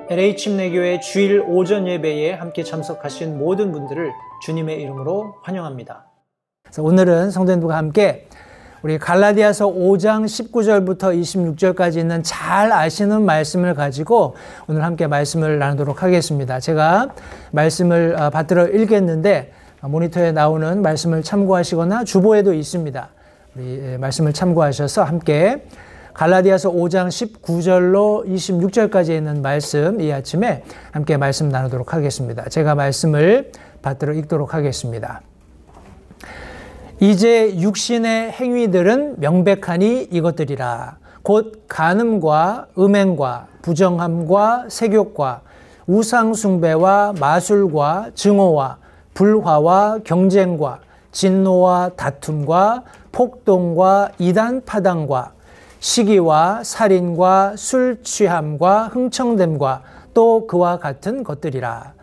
LA 침례교회 주일 오전 예배에 함께 참석하신 모든 분들을 주님의 이름으로 환영합니다. 그래서 오늘은 성도님들과 함께 우리 갈라디아서 5장 19절부터 26절까지 있는 잘 아시는 말씀을 가지고 오늘 함께 말씀을 나누도록 하겠습니다. 제가 말씀을 받들어 읽겠는데 모니터에 나오는 말씀을 참고하시거나 주보에도 있습니다. 우리 말씀을 참고하셔서 함께 갈라디아서 5장 19절로 26절까지 있는 말씀 이 아침에 함께 말씀 나누도록 하겠습니다. 제가 말씀을 받들어 읽도록 하겠습니다. 이제 육신의 행위들은 명백하니 이것들이라. 곧 간음과 음행과 부정함과 세욕과 우상숭배와 마술과 증오와 불화와 경쟁과 진노와 다툼과 폭동과 이단 파당과 시기와 살인과 술 취함과 흥청됨과 또 그와 같은 것들이라.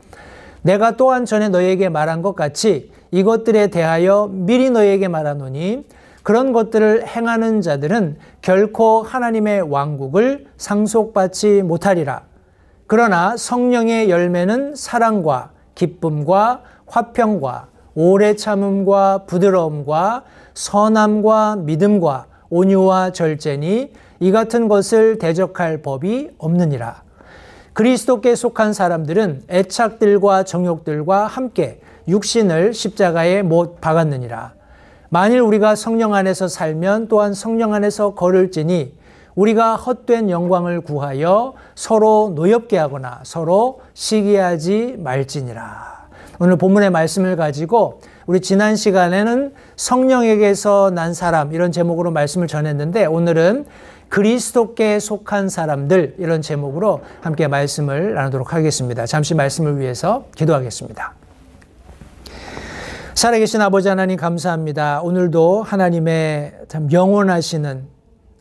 내가 또한 전에 너희에게 말한 것 같이 이것들에 대하여 미리 너희에게 말하노니 그런 것들을 행하는 자들은 결코 하나님의 왕국을 상속받지 못하리라. 그러나 성령의 열매는 사랑과 기쁨과 화평과 오래 참음과 부드러움과 선함과 믿음과 온유와 절제니 이 같은 것을 대적할 법이 없느니라. 그리스도께 속한 사람들은 애착들과 정욕들과 함께 육신을 십자가에 못 박았느니라. 만일 우리가 성령 안에서 살면 또한 성령 안에서 걸을지니 우리가 헛된 영광을 구하여 서로 노엽게 하거나 서로 시기하지 말지니라. 오늘 본문의 말씀을 가지고 우리 지난 시간에는 성령에게서 난 사람 이런 제목으로 말씀을 전했는데 오늘은 그리스도께 속한 사람들 이런 제목으로 함께 말씀을 나누도록 하겠습니다. 잠시 말씀을 위해서 기도하겠습니다. 살아계신 아버지 하나님 감사합니다. 오늘도 하나님의 참 영원하시는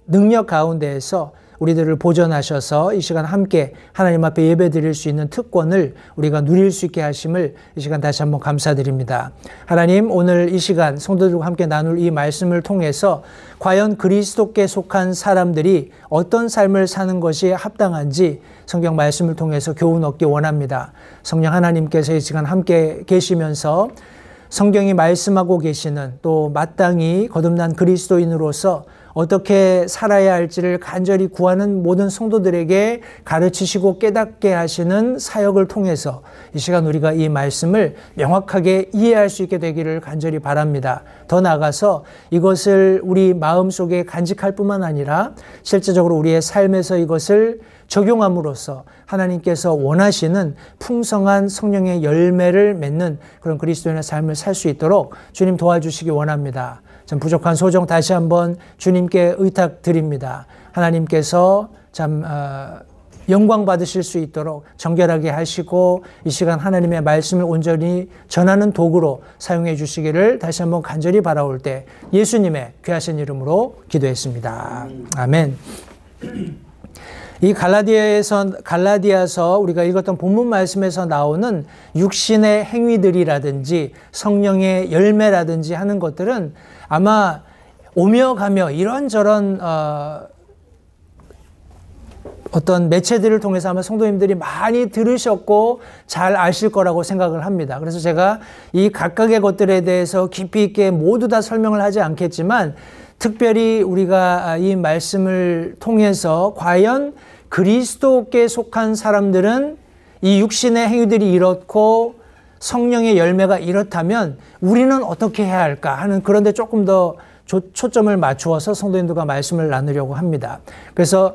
능력 가운데에서 우리들을 보존하셔서 이 시간 함께 하나님 앞에 예배 드릴 수 있는 특권을 우리가 누릴 수 있게 하심을 이 시간 다시 한번 감사드립니다. 하나님 오늘 이 시간 성도들과 함께 나눌 이 말씀을 통해서 과연 그리스도께 속한 사람들이 어떤 삶을 사는 것이 합당한지 성경 말씀을 통해서 교훈 얻기 원합니다. 성령 하나님께서 이 시간 함께 계시면서 성경이 말씀하고 계시는 또 마땅히 거듭난 그리스도인으로서 어떻게 살아야 할지를 간절히 구하는 모든 성도들에게 가르치시고 깨닫게 하시는 사역을 통해서 이 시간 우리가 이 말씀을 명확하게 이해할 수 있게 되기를 간절히 바랍니다. 더 나아가서 이것을 우리 마음속에 간직할 뿐만 아니라 실제적으로 우리의 삶에서 이것을 적용함으로써 하나님께서 원하시는 풍성한 성령의 열매를 맺는 그런 그리스도인의 삶을 살 수 있도록 주님 도와주시기 원합니다. 참 부족한 소정 다시 한번 주님께 의탁드립니다. 하나님께서 참 영광 받으실 수 있도록 정결하게 하시고 이 시간 하나님의 말씀을 온전히 전하는 도구로 사용해 주시기를 다시 한번 간절히 바라올 때 예수님의 귀하신 이름으로 기도했습니다. 아멘. 이 갈라디아서 우리가 읽었던 본문 말씀에서 나오는 육신의 행위들이라든지 성령의 열매라든지 하는 것들은 아마 오며 가며 이런저런 어떤 매체들을 통해서 아마 성도님들이 많이 들으셨고 잘 아실 거라고 생각을 합니다. 그래서 제가 이 각각의 것들에 대해서 깊이 있게 모두 다 설명을 하지 않겠지만 특별히 우리가 이 말씀을 통해서 과연 그리스도께 속한 사람들은 이 육신의 행위들이 이렇고 성령의 열매가 이렇다면 우리는 어떻게 해야 할까 하는 그런 데 조금 더 초점을 맞추어서 성도님들과 말씀을 나누려고 합니다. 그래서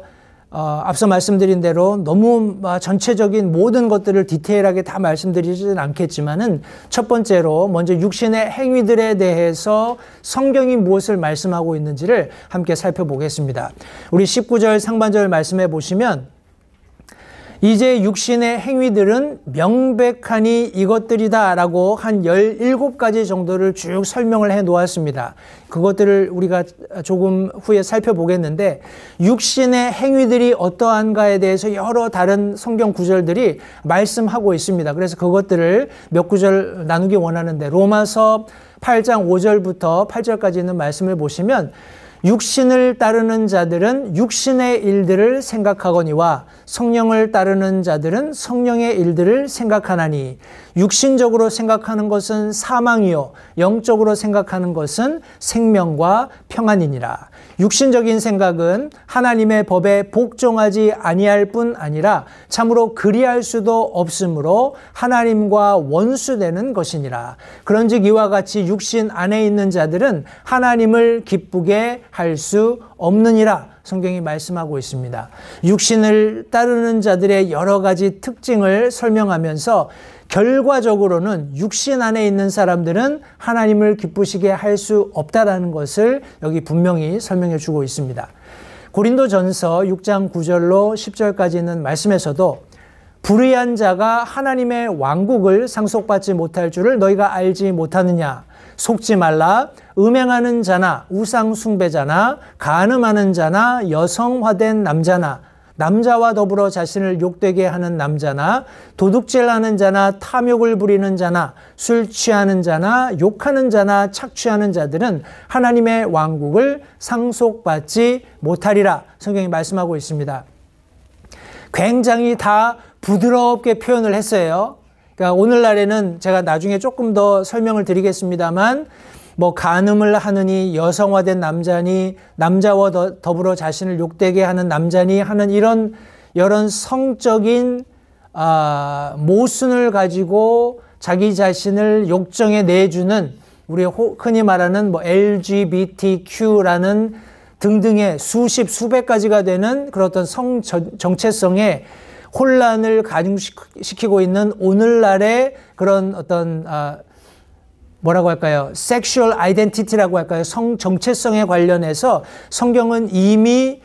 앞서 말씀드린 대로 너무 전체적인 모든 것들을 디테일하게 다 말씀드리지는 않겠지만은 첫 번째로 먼저 육신의 행위들에 대해서 성경이 무엇을 말씀하고 있는지를 함께 살펴보겠습니다. 우리 19절 상반절 말씀해 보시면 이제 육신의 행위들은 명백하니 이것들이다 라고 한 17가지 정도를 쭉 설명을 해 놓았습니다. 그것들을 우리가 조금 후에 살펴보겠는데 육신의 행위들이 어떠한가에 대해서 여러 다른 성경 구절들이 말씀하고 있습니다. 그래서 그것들을 몇 구절 나누기 원하는데 로마서 8장 5절부터 8절까지 있는 말씀을 보시면 육신을 따르는 자들은 육신의 일들을 생각하거니와 성령을 따르는 자들은 성령의 일들을 생각하나니 육신적으로 생각하는 것은 사망이요 영적으로 생각하는 것은 생명과 평안이니라. 육신적인 생각은 하나님의 법에 복종하지 아니할 뿐 아니라 참으로 그리할 수도 없으므로 하나님과 원수되는 것이니라. 그런즉 이와 같이 육신 안에 있는 자들은 하나님을 기쁘게 할 수 없느니라. 성경이 말씀하고 있습니다. 육신을 따르는 자들의 여러 가지 특징을 설명하면서 결과적으로는 육신 안에 있는 사람들은 하나님을 기쁘시게 할 수 없다라는 것을 여기 분명히 설명해 주고 있습니다. 고린도전서 6장 9절로 10절까지 있는 말씀에서도 불의한 자가 하나님의 왕국을 상속받지 못할 줄을 너희가 알지 못하느냐. 속지 말라. 음행하는 자나 우상 숭배자나 간음하는 자나 여성화된 남자나 남자와 더불어 자신을 욕되게 하는 남자나 도둑질하는 자나 탐욕을 부리는 자나 술 취하는 자나 욕하는 자나 착취하는 자들은 하나님의 왕국을 상속받지 못하리라. 성경이 말씀하고 있습니다. 굉장히 다 부드럽게 표현을 했어요. 그러니까 오늘날에는 제가 나중에 조금 더 설명을 드리겠습니다만 뭐 간음을 하느니 여성화된 남자니 남자와 더불어 자신을 욕되게 하는 남자니 하는 이런 성적인 모순을 가지고 자기 자신을 욕정에 내주는 우리 흔히 말하는 뭐 LGBTQ라는 등등의 수백 가지가 되는 그런 어떤 성 정체성의 혼란을 가중시키고 있는 오늘날의 그런 어떤 뭐라고 할까요? 섹슈얼 아이덴티티라고 할까요? 성 정체성에 관련해서 성경은 이미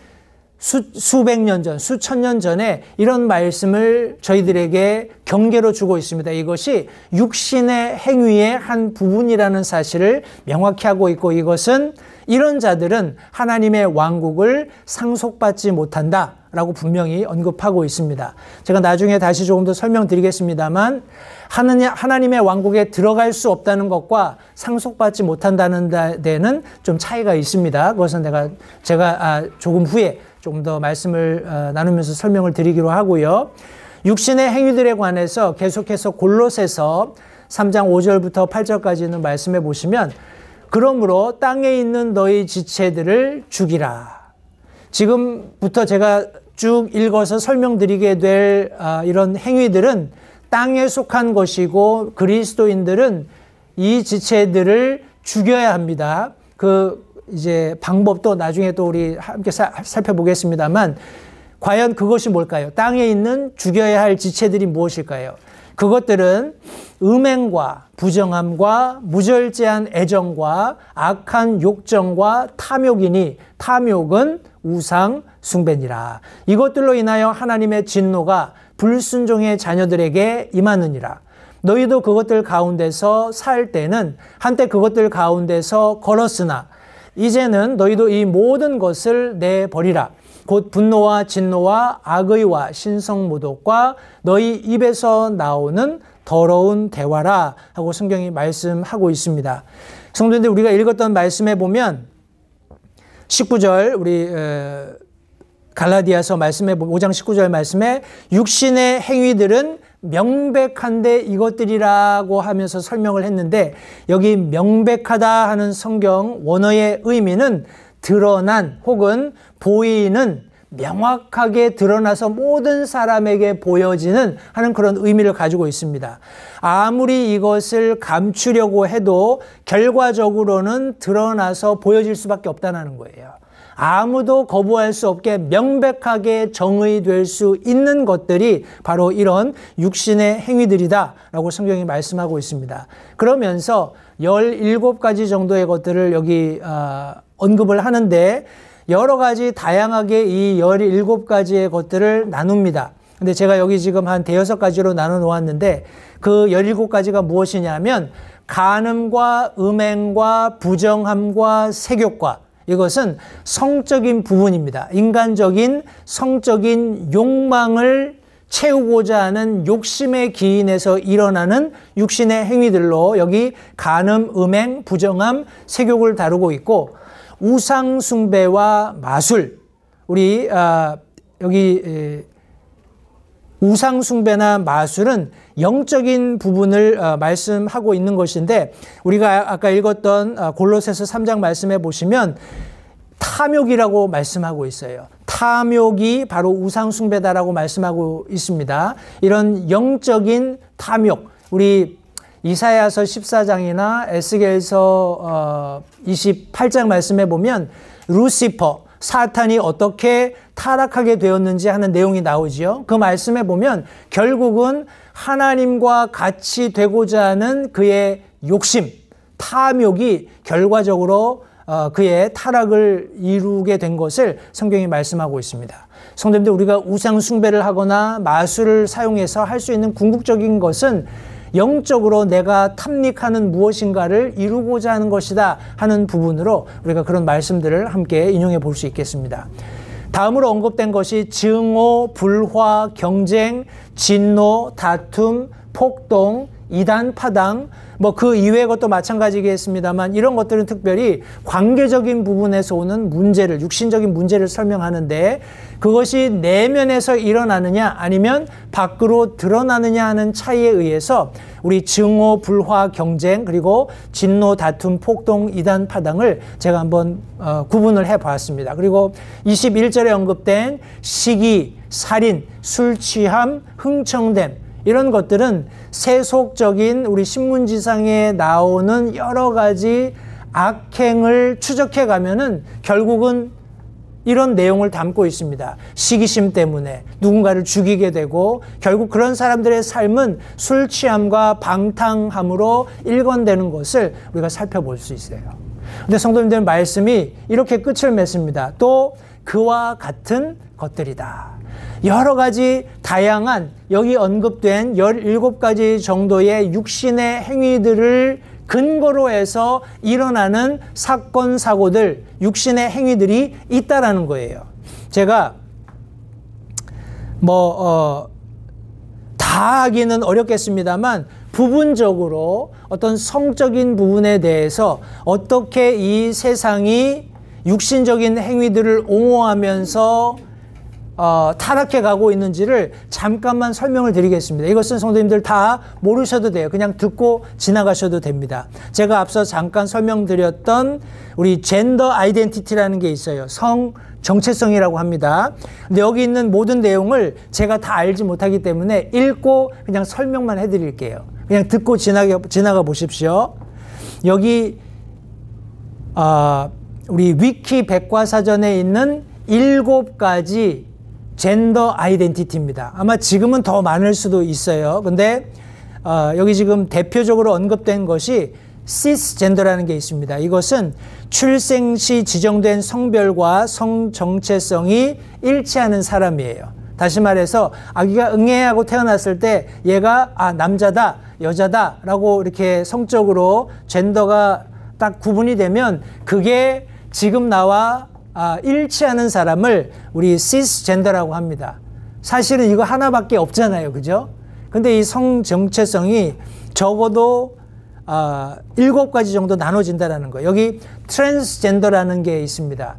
수백 년 전, 수천 년 전에 이런 말씀을 저희들에게 경계로 주고 있습니다. 이것이 육신의 행위의 한 부분이라는 사실을 명확히 하고 있고 이것은 이런 자들은 하나님의 왕국을 상속받지 못한다 라고 분명히 언급하고 있습니다. 제가 나중에 다시 조금 더 설명드리겠습니다만 하나님의 왕국에 들어갈 수 없다는 것과 상속받지 못한다는 데는 좀 차이가 있습니다. 그것은 제가 조금 후에 조금 더 말씀을 나누면서 설명을 드리기로 하고요. 육신의 행위들에 관해서 계속해서 골로새서 3장 5절부터 8절까지는 말씀해 보시면 그러므로 땅에 있는 너희 지체들을 죽이라. 지금부터 제가 쭉 읽어서 설명드리게 될 이런 행위들은 땅에 속한 것이고 그리스도인들은 이 지체들을 죽여야 합니다. 이제 방법도 나중에 또 우리 함께 살펴보겠습니다만 과연 그것이 뭘까요? 땅에 있는 죽여야 할 지체들이 무엇일까요? 그것들은 음행과 부정함과 무절제한 애정과 악한 욕정과 탐욕이니 탐욕은 우상 숭배니라. 이것들로 인하여 하나님의 진노가 불순종의 자녀들에게 임하느니라. 너희도 그것들 가운데서 살 때는 한때 그것들 가운데서 걸었으나 이제는 너희도 이 모든 것을 내버리라. 곧 분노와 진노와 악의와 신성모독과 너희 입에서 나오는 더러운 대화라 하고 성경이 말씀하고 있습니다. 성도님들 우리가 읽었던 말씀에 보면 19절 우리 갈라디아서 말씀에 5장 19절 말씀에 육신의 행위들은 명백한데 이것들이라고 하면서 설명을 했는데 여기 명백하다 하는 성경 원어의 의미는 드러난 혹은 보이는 명확하게 드러나서 모든 사람에게 보여지는 하는 그런 의미를 가지고 있습니다. 아무리 이것을 감추려고 해도 결과적으로는 드러나서 보여질 수밖에 없다는 거예요. 아무도 거부할 수 없게 명백하게 정의될 수 있는 것들이 바로 이런 육신의 행위들이다 라고 성경이 말씀하고 있습니다. 그러면서 17가지 정도의 것들을 여기 언급을 하는데 여러 가지 다양하게 이 17가지의 것들을 나눕니다. 근데 제가 여기 지금 한 5가지로 나눠 놓았는데 그 17가지가 무엇이냐면 간음과 음행과 부정함과 색욕과 이것은 성적인 부분입니다. 인간적인 성적인 욕망을 채우고자 하는 욕심의 기인에서 일어나는 육신의 행위들로 여기 간음, 음행, 부정함, 색욕을 다루고 있고 우상 숭배와 마술. 우리 여기 우상 숭배나 마술은 영적인 부분을 말씀하고 있는 것인데, 우리가 아까 읽었던 골로새서 3장 말씀해 보시면 탐욕이라고 말씀하고 있어요. 탐욕이 바로 우상 숭배다라고 말씀하고 있습니다. 이런 영적인 탐욕, 우리 이사야서 14장이나 에스겔서 28장 말씀해 보면 루시퍼, 사탄이 어떻게 타락하게 되었는지 하는 내용이 나오지요. 그 말씀에 보면 결국은 하나님과 같이 되고자 하는 그의 욕심, 탐욕이 결과적으로 그의 타락을 이루게 된 것을 성경이 말씀하고 있습니다. 성도님들, 우리가 우상 숭배를 하거나 마술을 사용해서 할 수 있는 궁극적인 것은 영적으로 내가 탐닉하는 무엇인가를 이루고자 하는 것이다 하는 부분으로 우리가 그런 말씀들을 함께 인용해 볼 수 있겠습니다. 다음으로 언급된 것이 증오, 불화, 경쟁, 진노, 다툼, 폭동, 이단, 파당, 그 이외의 것도 마찬가지겠습니다만, 이런 것들은 특별히 관계적인 부분에서 오는 문제를, 육신적인 문제를 설명하는데, 그것이 내면에서 일어나느냐 아니면 밖으로 드러나느냐 하는 차이에 의해서 우리 증오, 불화, 경쟁, 그리고 진노, 다툼, 폭동, 이단, 파당을 제가 한번 구분을 해봤습니다. 그리고 21절에 언급된 시기, 살인, 술 취함, 흥청됨, 이런 것들은 세속적인 우리 신문지상에 나오는 여러 가지 악행을 추적해 가면은 결국은 이런 내용을 담고 있습니다. 시기심 때문에 누군가를 죽이게 되고, 결국 그런 사람들의 삶은 술 취함과 방탕함으로 일관되는 것을 우리가 살펴볼 수 있어요. 근데 성도님들, 말씀이 이렇게 끝을 맺습니다. 또 그와 같은 것들이다. 여러 가지 다양한 여기 언급된 17가지 정도의 육신의 행위들을 근거로 해서 일어나는 사건, 사고들, 육신의 행위들이 있다라는 거예요. 제가 다 하기는 어렵겠습니다만 부분적으로 어떤 성적인 부분에 대해서 어떻게 이 세상이 육신적인 행위들을 옹호하면서 타락해 가고 있는지를 잠깐만 설명을 드리겠습니다. 이것은 성도님들 다 모르셔도 돼요. 그냥 듣고 지나가셔도 됩니다. 제가 앞서 잠깐 설명드렸던 우리 젠더 아이덴티티라는 게 있어요. 성 정체성이라고 합니다. 근데 여기 있는 모든 내용을 제가 다 알지 못하기 때문에 읽고 그냥 설명만 해드릴게요. 그냥 듣고 지나가 보십시오. 여기 우리 위키 백과사전에 있는 7가지 젠더 아이덴티티입니다. 아마 지금은 더 많을 수도 있어요. 근데 여기 지금 대표적으로 언급된 것이 시스젠더라는 게 있습니다. 이것은 출생 시 지정된 성별과 성 정체성이 일치하는 사람이에요. 다시 말해서 아기가 응애하고 태어났을 때 얘가 남자다, 여자다 라고 이렇게 성적으로 젠더가 딱 구분이 되면 그게 지금 나와 일치하는 사람을 우리 시스젠더라고 합니다. 사실은 이거 하나밖에 없잖아요. 그죠? 근데 이 성 정체성이 적어도 7가지 정도 나눠진다는 거예요. 여기 트랜스젠더라는 게 있습니다.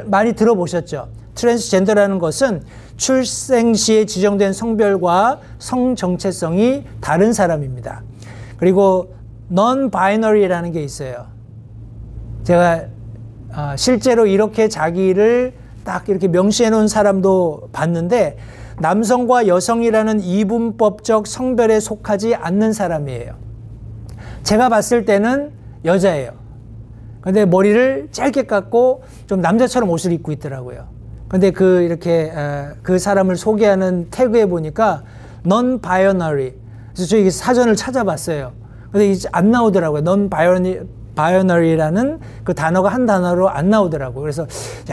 많이 들어보셨죠? 트랜스젠더라는 것은 출생 시에 지정된 성별과 성 정체성이 다른 사람입니다. 그리고 non binary라는 게 있어요. 제가 실제로 이렇게 자기를 딱 이렇게 명시해 놓은 사람도 봤는데, 남성과 여성이라는 이분법적 성별에 속하지 않는 사람이에요. 제가 봤을 때는 여자예요. 근데 머리를 짧게 깎고 좀 남자처럼 옷을 입고 있더라고요. 근데 그 사람을 소개하는 태그에 보니까 non binary. 그래서 저희 사전을 찾아봤어요. 근데 이제 안 나오더라고요. non binary라는 그 단어가 한 단어로 안 나오더라고요. 그래서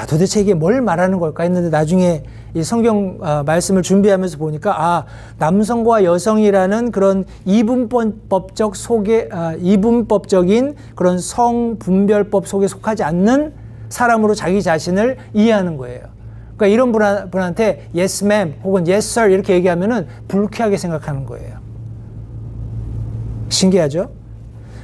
도대체 이게 뭘 말하는 걸까 했는데, 나중에 이 성경 말씀을 준비하면서 보니까 남성과 여성이라는 그런 이분법적인 그런 성분별법 속에 속하지 않는 사람으로 자기 자신을 이해하는 거예요. 그러니까 이런 분한테 yes ma'am 혹은 yes sir 이렇게 얘기하면은 불쾌하게 생각하는 거예요. 신기하죠?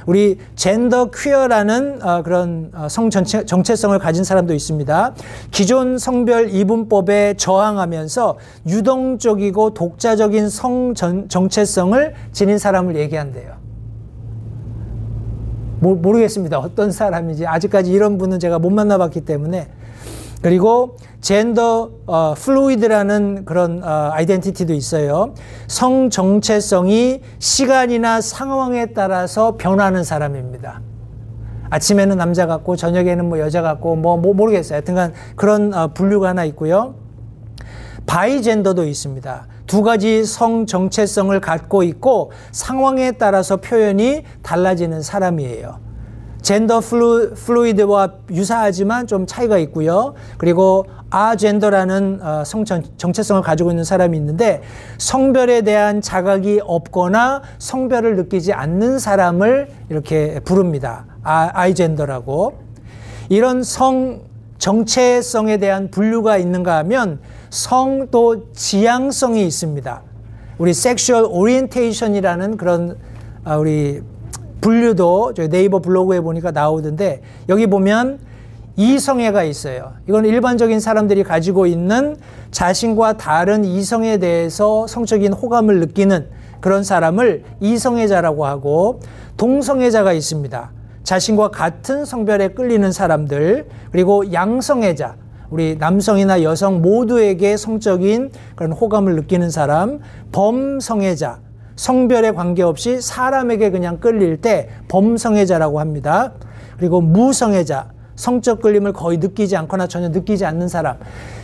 우리 젠더 퀴어라는 그런 성 정체성을 가진 사람도 있습니다. 기존 성별 이분법에 저항하면서 유동적이고 독자적인 성 정체성을 지닌 사람을 얘기한대요. 모르겠습니다. 어떤 사람인지. 아직까지 이런 분은 제가 못 만나봤기 때문에. 그리고 젠더 플루이드라는 그런 아이덴티티도 있어요. 성 정체성이 시간이나 상황에 따라서 변하는 사람입니다. 아침에는 남자 같고 저녁에는 뭐 여자 같고 뭐 모르겠어요. 하여튼간 그런 분류가 하나 있고요. 바이젠더도 있습니다. 두 가지 성 정체성을 갖고 있고 상황에 따라서 표현이 달라지는 사람이에요. 젠더 플루이드와 유사하지만 좀 차이가 있고요. 그리고 아젠더라는 성 정체성을 가지고 있는 사람이 있는데 성별에 대한 자각이 없거나 성별을 느끼지 않는 사람을 이렇게 부릅니다. 아이젠더라고. 이런 성 정체성에 대한 분류가 있는가 하면 성 또 지향성이 있습니다. 우리 섹슈얼 오리엔테이션이라는 그런 우리 분류도 저희 네이버 블로그에 보니까 나오던데 여기 보면 이성애가 있어요. 이건 일반적인 사람들이 가지고 있는 자신과 다른 이성에 대해서 성적인 호감을 느끼는 그런 사람을 이성애자라고 하고 동성애자가 있습니다. 자신과 같은 성별에 끌리는 사람들 그리고 양성애자 우리 남성이나 여성 모두에게 성적인 그런 호감을 느끼는 사람 범성애자 성별에 관계없이 사람에게 그냥 끌릴 때 범성애자라고 합니다. 그리고 무성애자, 성적 끌림을 거의 느끼지 않거나 전혀 느끼지 않는 사람.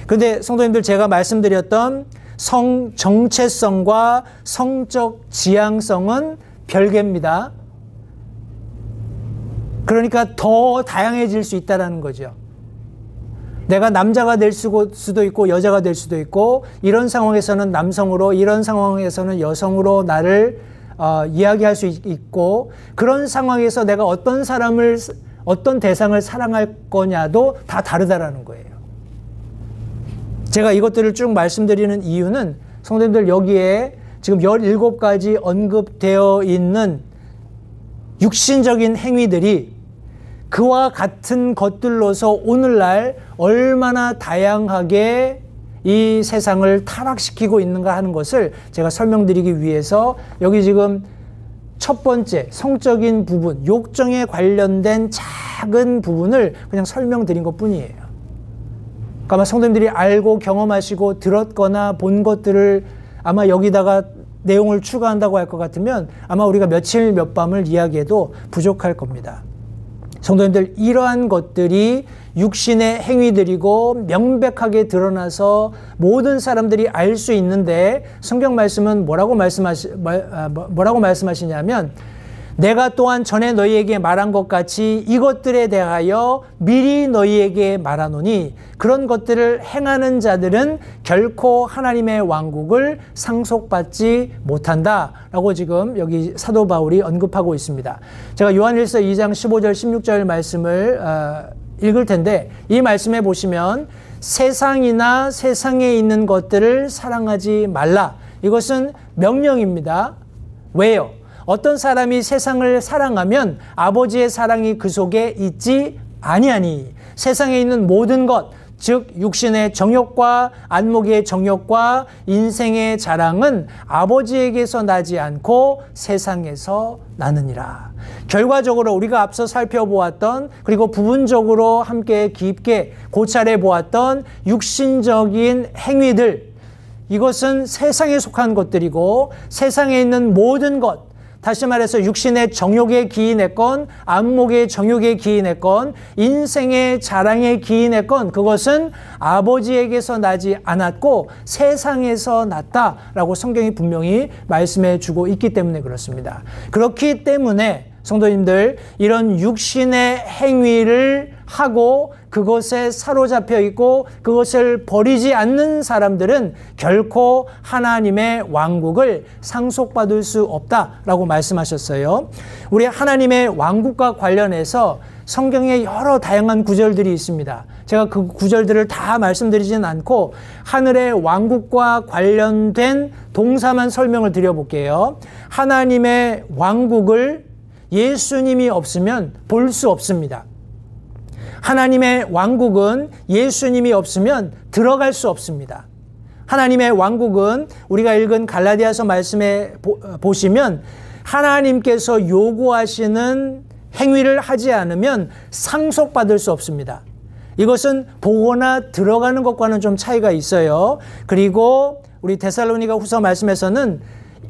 그런데 성도님들 제가 말씀드렸던 성 정체성과 성적 지향성은 별개입니다. 그러니까 더 다양해질 수 있다는 거죠. 내가 남자가 될 수도 있고 여자가 될 수도 있고 이런 상황에서는 남성으로 이런 상황에서는 여성으로 나를 이야기할 수 있고 그런 상황에서 내가 어떤 사람을 어떤 대상을 사랑할 거냐도 다 다르다라는 거예요. 제가 이것들을 쭉 말씀드리는 이유는 성도님들 여기에 지금 17가지 언급되어 있는 육신적인 행위들이 그와 같은 것들로서 오늘날 얼마나 다양하게 이 세상을 타락시키고 있는가 하는 것을 제가 설명드리기 위해서 여기 지금 첫 번째 성적인 부분, 욕정에 관련된 작은 부분을 그냥 설명드린 것 뿐이에요. 그러니까 아마 성도님들이 알고 경험하시고 들었거나 본 것들을 아마 여기다가 내용을 추가한다고 할 것 같으면 아마 우리가 며칠 몇 밤을 이야기해도 부족할 겁니다. 성도님들 이러한 것들이 육신의 행위들이고 명백하게 드러나서 모든 사람들이 알 수 있는데 성경 말씀은 뭐라고 말씀하시냐면 내가 또한 전에 너희에게 말한 것 같이 이것들에 대하여 미리 너희에게 말하노니 그런 것들을 행하는 자들은 결코 하나님의 왕국을 상속받지 못한다 라고 지금 여기 사도 바울이 언급하고 있습니다. 제가 요한일서 2장 15절 16절 말씀을 읽을 텐데 이 말씀에 보시면 세상이나 세상에 있는 것들을 사랑하지 말라. 이것은 명령입니다. 왜요? 어떤 사람이 세상을 사랑하면 아버지의 사랑이 그 속에 있지 아니하니 세상에 있는 모든 것, 즉 육신의 정욕과 안목의 정욕과 인생의 자랑은 아버지에게서 나지 않고 세상에서 나느니라. 결과적으로 우리가 앞서 살펴보았던 그리고 부분적으로 함께 깊게 고찰해 보았던 육신적인 행위들 이것은 세상에 속한 것들이고 세상에 있는 모든 것 다시 말해서 육신의 정욕에 기인했건 안목의 정욕에 기인했건 인생의 자랑에 기인했건 그것은 아버지에게서 나지 않았고 세상에서 났다라고 성경이 분명히 말씀해 주고 있기 때문에 그렇습니다. 그렇기 때문에 성도님들 이런 육신의 행위를 하고 그것에 사로잡혀 있고 그것을 버리지 않는 사람들은 결코 하나님의 왕국을 상속받을 수 없다라고 말씀하셨어요. 우리 하나님의 왕국과 관련해서 성경에 여러 다양한 구절들이 있습니다. 제가 그 구절들을 다 말씀드리지는 않고 하늘의 왕국과 관련된 동사만 설명을 드려볼게요. 하나님의 왕국을 예수님이 없으면 볼 수 없습니다. 하나님의 왕국은 예수님이 없으면 들어갈 수 없습니다. 하나님의 왕국은 우리가 읽은 갈라디아서 말씀에 보시면 하나님께서 요구하시는 행위를 하지 않으면 상속받을 수 없습니다. 이것은 보거나 들어가는 것과는 좀 차이가 있어요. 그리고 우리 데살로니가 후서 말씀에서는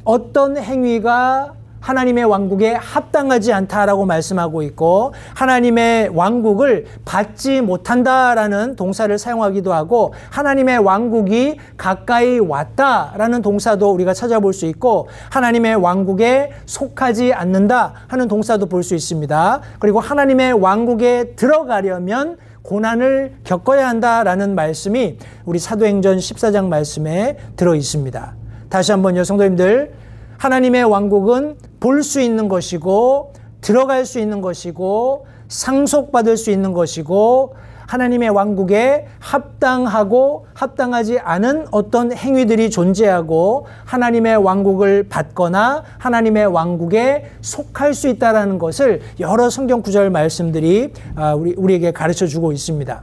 어떤 행위가 하나님의 왕국에 합당하지 않다라고 말씀하고 있고, 하나님의 왕국을 받지 못한다라는 동사를 사용하기도 하고, 하나님의 왕국이 가까이 왔다라는 동사도 우리가 찾아볼 수 있고, 하나님의 왕국에 속하지 않는다 하는 동사도 볼 수 있습니다. 그리고 하나님의 왕국에 들어가려면 고난을 겪어야 한다라는 말씀이 우리 사도행전 14장 말씀에 들어 있습니다. 다시 한번요, 성도님들, 하나님의 왕국은 볼 수 있는 것이고 들어갈 수 있는 것이고 상속받을 수 있는 것이고, 하나님의 왕국에 합당하고 합당하지 않은 어떤 행위들이 존재하고 하나님의 왕국을 받거나 하나님의 왕국에 속할 수 있다는 것을 여러 성경 구절 말씀들이 우리에게 가르쳐주고 있습니다.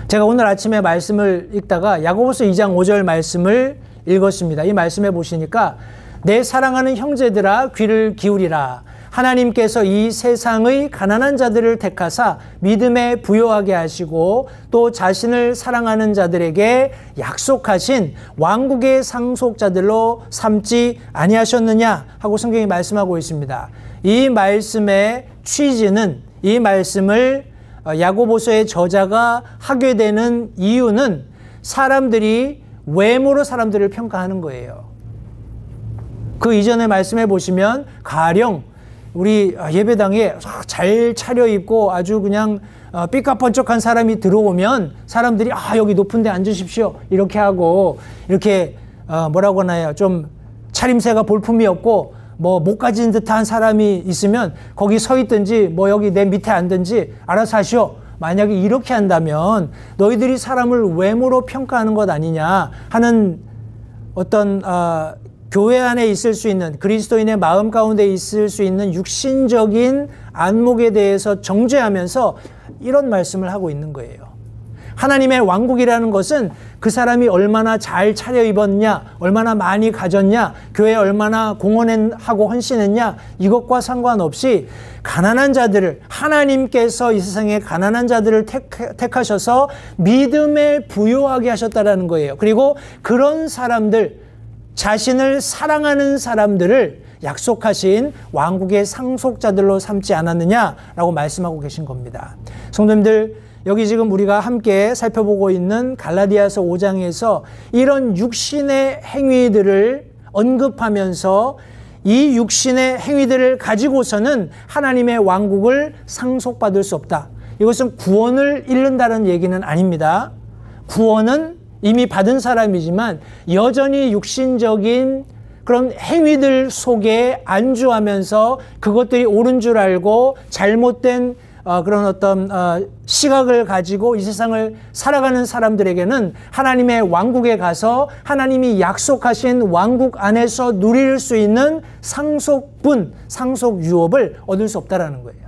제가 오늘 아침에 말씀을 읽다가 야고보서 2장 5절 말씀을 읽었습니다. 이 말씀에 보시니까 내 사랑하는 형제들아 귀를 기울이라. 하나님께서 이 세상의 가난한 자들을 택하사 믿음에 부요하게 하시고 또 자신을 사랑하는 자들에게 약속하신 왕국의 상속자들로 삼지 아니하셨느냐 하고 성경이 말씀하고 있습니다. 이 말씀의 취지는, 이 말씀을 야고보서의 저자가 하게 되는 이유는 사람들이 외모로 사람들을 평가하는 거예요. 그 이전의 말씀해 보시면 가령 우리 예배당에 잘 차려입고 아주 그냥 삐까뻔쩍한 사람이 들어오면 사람들이 여기 높은 데 앉으십시오 이렇게 하고, 이렇게 뭐라고 하나요, 좀 차림새가 볼품이 없고 뭐 못 가진 듯한 사람이 있으면 거기 서 있든지 여기 내 밑에 앉든지 알아서 하시오. 만약에 이렇게 한다면 너희들이 사람을 외모로 평가하는 것 아니냐 하는 어떤 교회 안에 있을 수 있는, 그리스도인의 마음 가운데 있을 수 있는 육신적인 안목에 대해서 정죄하면서 이런 말씀을 하고 있는 거예요. 하나님의 왕국이라는 것은 그 사람이 얼마나 잘 차려입었냐, 얼마나 많이 가졌냐, 교회에 얼마나 공헌하고 헌신했냐, 이것과 상관없이 가난한 자들을, 하나님께서 이 세상에 가난한 자들을 택하셔서 믿음에 부요하게 하셨다라는 거예요. 그리고 그런 사람들, 자신을 사랑하는 사람들을 약속하신 왕국의 상속자들로 삼지 않았느냐라고 말씀하고 계신 겁니다. 성도님들, 여기 지금 우리가 함께 살펴보고 있는 갈라디아서 5장에서 이런 육신의 행위들을 언급하면서 이 육신의 행위들을 가지고서는 하나님의 왕국을 상속받을 수 없다. 이것은 구원을 잃는다는 얘기는 아닙니다. 구원은 이미 받은 사람이지만 여전히 육신적인 그런 행위들 속에 안주하면서 그것들이 옳은 줄 알고 잘못된 그런 어떤 시각을 가지고 이 세상을 살아가는 사람들에게는 하나님의 왕국에 가서 하나님이 약속하신 왕국 안에서 누릴 수 있는 상속분, 상속 유업을 얻을 수 없다라는 거예요.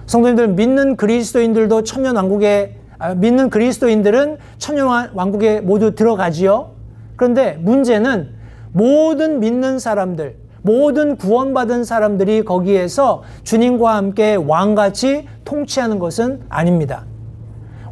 성도님들, 믿는 그리스도인들도 믿는 그리스도인들은 천년 왕국에 모두 들어가지요. 그런데 문제는 모든 믿는 사람들, 모든 구원받은 사람들이 거기에서 주님과 함께 왕같이 통치하는 것은 아닙니다.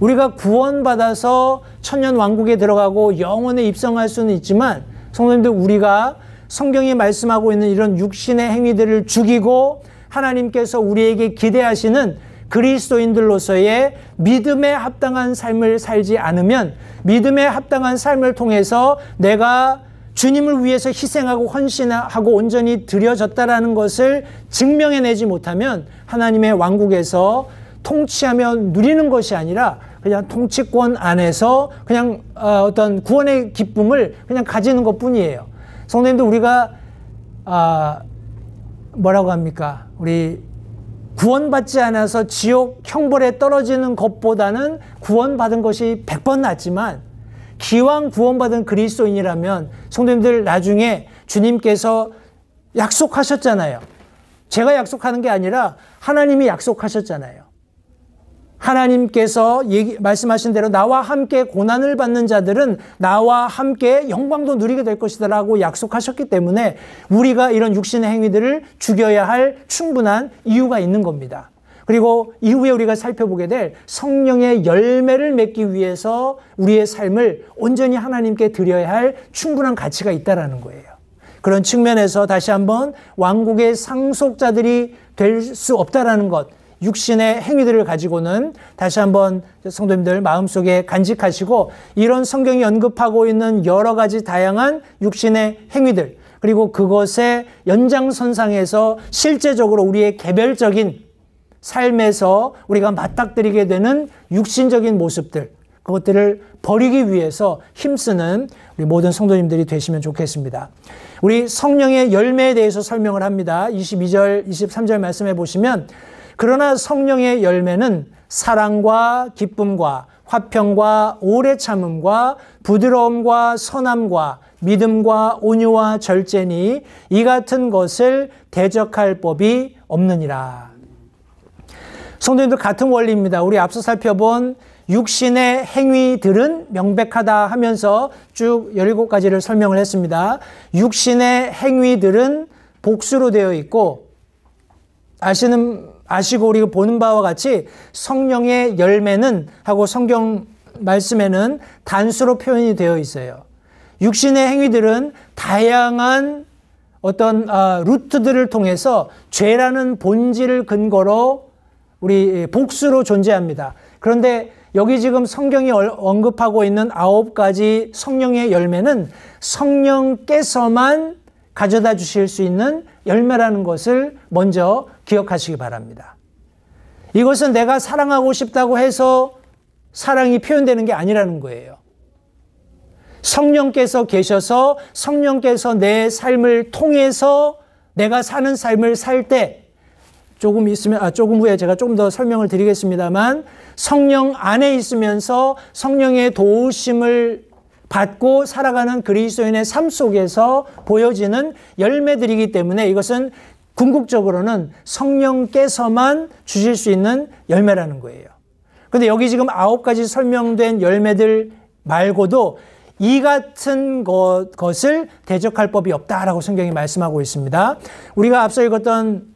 우리가 구원받아서 천년 왕국에 들어가고 영원에 입성할 수는 있지만, 성도님들, 우리가 성경이 말씀하고 있는 이런 육신의 행위들을 죽이고 하나님께서 우리에게 기대하시는 그리스도인들로서의 믿음에 합당한 삶을 살지 않으면, 믿음에 합당한 삶을 통해서 내가 주님을 위해서 희생하고 헌신하고 온전히 드려졌다라는 것을 증명해내지 못하면 하나님의 왕국에서 통치하며 누리는 것이 아니라 그냥 통치권 안에서 그냥 어떤 구원의 기쁨을 그냥 가지는 것뿐이에요. 성도님들, 우리가 뭐라고 합니까? 우리 구원받지 않아서 지옥 형벌에 떨어지는 것보다는 구원받은 것이 100번 낫지만, 기왕 구원받은 그리스도인이라면 성도님들, 나중에 주님께서 약속하셨잖아요. 제가 약속하는 게 아니라 하나님이 약속하셨잖아요. 하나님께서 말씀하신 대로 나와 함께 고난을 받는 자들은 나와 함께 영광도 누리게 될 것이다 라고 약속하셨기 때문에 우리가 이런 육신의 행위들을 죽여야 할 충분한 이유가 있는 겁니다. 그리고 이후에 우리가 살펴보게 될 성령의 열매를 맺기 위해서 우리의 삶을 온전히 하나님께 드려야 할 충분한 가치가 있다는 거예요. 그런 측면에서 다시 한번 왕국의 상속자들이 될 수 없다는 것, 육신의 행위들을 가지고는 다시 한번 성도님들 마음속에 간직하시고 이런 성경이 언급하고 있는 여러 가지 다양한 육신의 행위들 그리고 그것의 연장선상에서 실제적으로 우리의 개별적인 삶에서 우리가 맞닥뜨리게 되는 육신적인 모습들 그것들을 버리기 위해서 힘쓰는 우리 모든 성도님들이 되시면 좋겠습니다. 우리 성령의 열매에 대해서 설명을 합니다. 22절, 23절 말씀해 보시면 그러나 성령의 열매는 사랑과 기쁨과 화평과 오래 참음과 부드러움과 선함과 믿음과 온유와 절제니 이 같은 것을 대적할 법이 없느니라. 성도님들 같은 원리입니다. 우리 앞서 살펴본 육신의 행위들은 명백하다 하면서 쭉 17가지를 설명을 했습니다. 육신의 행위들은 복수로 되어 있고 아시고 우리가 보는 바와 같이 성령의 열매는 하고 성경 말씀에는 단수로 표현이 되어 있어요. 육신의 행위들은 다양한 어떤 루트들을 통해서 죄라는 본질을 근거로 우리 복수로 존재합니다. 그런데 여기 지금 성경이 언급하고 있는 9가지 성령의 열매는 성령께서만 가져다 주실 수 있는 열매라는 것을 먼저 기억하시기 바랍니다. 이것은 내가 사랑하고 싶다고 해서 사랑이 표현되는 게 아니라는 거예요. 성령께서 계셔서 성령께서 내 삶을 통해서 내가 사는 삶을 살 때 조금 후에 제가 조금 더 설명을 드리겠습니다만 성령 안에 있으면서 성령의 도우심을 받고 살아가는 그리스도인의 삶 속에서 보여지는 열매들이기 때문에 이것은 궁극적으로는 성령께서만 주실 수 있는 열매라는 거예요. 그런데 여기 지금 9가지 설명된 열매들 말고도 이 같은 것을 대적할 법이 없다라고 성경이 말씀하고 있습니다. 우리가 앞서 읽었던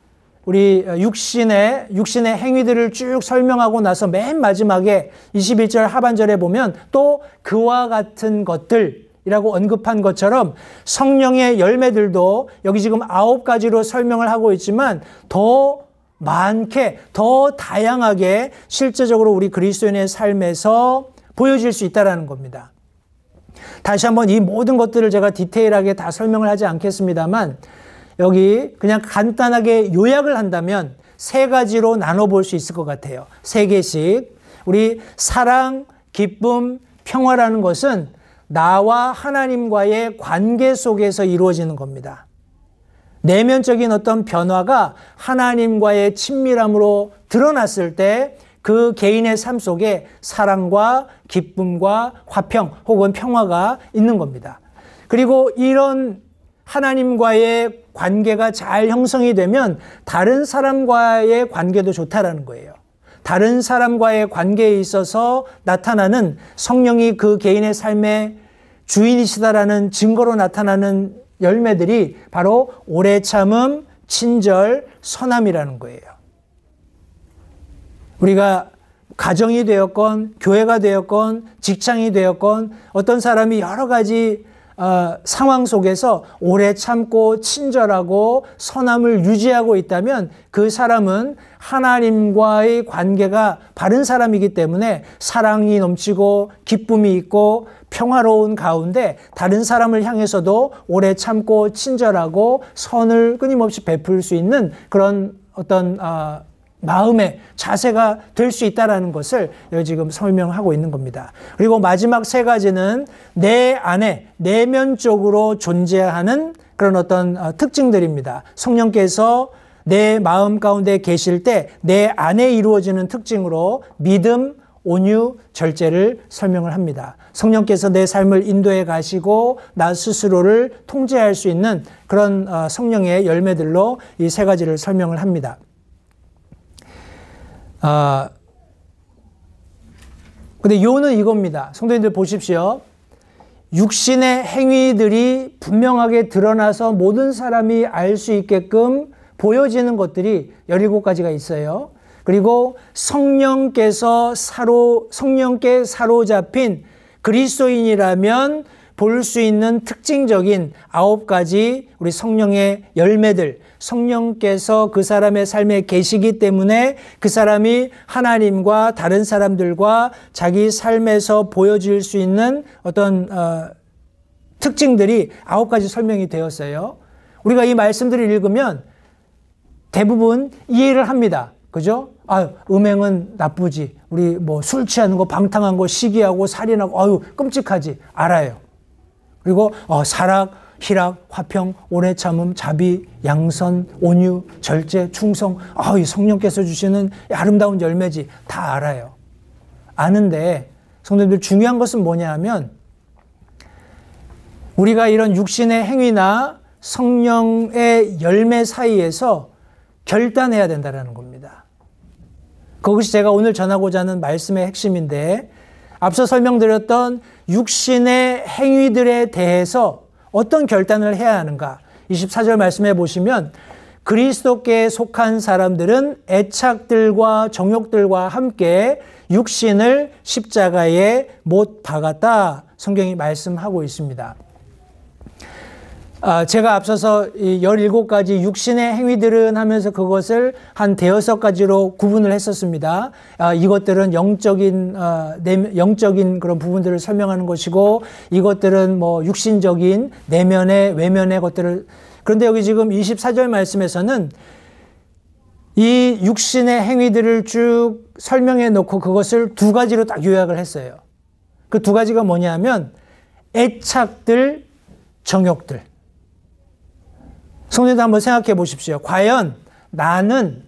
우리 육신의 행위들을 쭉 설명하고 나서 맨 마지막에 21절 하반절에 보면 또 그와 같은 것들이라고 언급한 것처럼 성령의 열매들도 여기 지금 9가지로 설명을 하고 있지만 더 많게 더 다양하게 실제적으로 우리 그리스도인의 삶에서 보여질 수 있다는 겁니다. 다시 한번 이 모든 것들을 제가 디테일하게 다 설명을 하지 않겠습니다만 여기 그냥 간단하게 요약을 한다면 3가지로 나눠볼 수 있을 것 같아요. 3개씩. 우리 사랑, 기쁨, 평화라는 것은 나와 하나님과의 관계 속에서 이루어지는 겁니다. 내면적인 어떤 변화가 하나님과의 친밀함으로 드러났을 때 그 개인의 삶 속에 사랑과 기쁨과 화평 혹은 평화가 있는 겁니다. 그리고 이런 하나님과의 관계가 잘 형성이 되면 다른 사람과의 관계도 좋다라는 거예요. 다른 사람과의 관계에 있어서 나타나는 성령이 그 개인의 삶의 주인이시다라는 증거로 나타나는 열매들이 바로 오래 참음, 친절, 선함이라는 거예요. 우리가 가정이 되었건 교회가 되었건 직장이 되었건 어떤 사람이 여러 가지 상황 속에서 오래 참고 친절하고 선함을 유지하고 있다면 그 사람은 하나님과의 관계가 바른 사람이기 때문에 사랑이 넘치고 기쁨이 있고 평화로운 가운데 다른 사람을 향해서도 오래 참고 친절하고 선을 끊임없이 베풀 수 있는 그런 어떤 마음의 자세가 될 수 있다는 것을 지금 설명하고 있는 겁니다. 그리고 마지막 3가지는 내 안에 내면적으로 존재하는 그런 어떤 특징들입니다. 성령께서 내 마음 가운데 계실 때 내 안에 이루어지는 특징으로 믿음, 온유, 절제를 설명을 합니다. 성령께서 내 삶을 인도해 가시고 나 스스로를 통제할 수 있는 그런 성령의 열매들로 이 세 가지를 설명을 합니다. 근데 요는 이겁니다. 성도님들 보십시오. 육신의 행위들이 분명하게 드러나서 모든 사람이 알 수 있게끔 보여지는 것들이 17가지가 있어요. 그리고 성령께 사로잡힌 그리스도인이라면 볼 수 있는 특징적인 9가지 우리 성령의 열매들, 성령께서 그 사람의 삶에 계시기 때문에 그 사람이 하나님과 다른 사람들과 자기 삶에서 보여질 수 있는 어떤 특징들이 9가지 설명이 되었어요. 우리가 이 말씀들을 읽으면 대부분 이해를 합니다. 그죠? 음행은 나쁘지. 우리 뭐 술 취하는 거, 방탕한 거, 시기하고 살인하고, 끔찍하지. 알아요. 그리고 사락, 희락, 화평, 오래 참음, 자비, 양선, 온유, 절제, 충성. 이 성령께서 주시는 아름다운 열매지. 다 알아요. 아는데 성도님들 중요한 것은 뭐냐 하면 우리가 이런 육신의 행위나 성령의 열매 사이에서 결단해야 된다는 겁니다. 그것이 제가 오늘 전하고자 하는 말씀의 핵심인데 앞서 설명드렸던 육신의 행위들에 대해서 어떤 결단을 해야 하는가? 24절 말씀해 보시면 그리스도께 속한 사람들은 애착들과 정욕들과 함께 육신을 십자가에 못 박았다. 성경이 말씀하고 있습니다. 제가 앞서서 17가지 육신의 행위들은 하면서 그것을 한 5가지로 구분을 했었습니다. 이것들은 영적인 그런 부분들을 설명하는 것이고 이것들은 뭐 육신적인 내면의 외면의 것들을 그런데 여기 지금 24절 말씀에서는 이 육신의 행위들을 쭉 설명해 놓고 그것을 2가지로 딱 요약을 했어요. 그 2가지가 뭐냐면 애착들, 정욕들. 성도님들 한번 생각해 보십시오. 과연 나는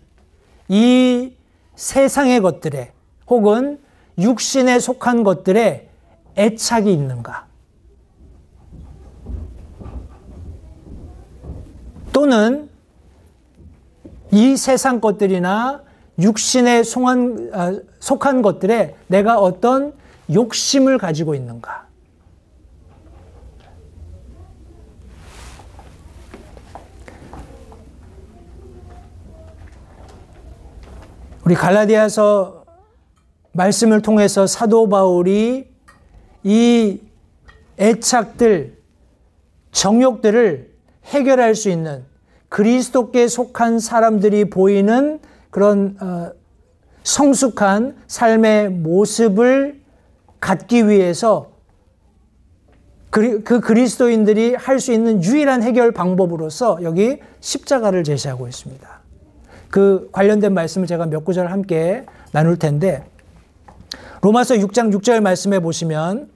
이 세상의 것들에 혹은 육신에 속한 것들에 애착이 있는가? 또는 이 세상 것들이나 육신에 속한 것들에 내가 어떤 욕심을 가지고 있는가? 우리 갈라디아서 말씀을 통해서 사도 바울이 이 애착들, 정욕들을 해결할 수 있는 그리스도께 속한 사람들이 보이는 그런 성숙한 삶의 모습을 갖기 위해서 그 그리스도인들이 할 수 있는 유일한 해결 방법으로서 여기 십자가를 제시하고 있습니다. 그 관련된 말씀을 제가 몇 구절 함께 나눌 텐데 로마서 6장 6절 말씀해 보시면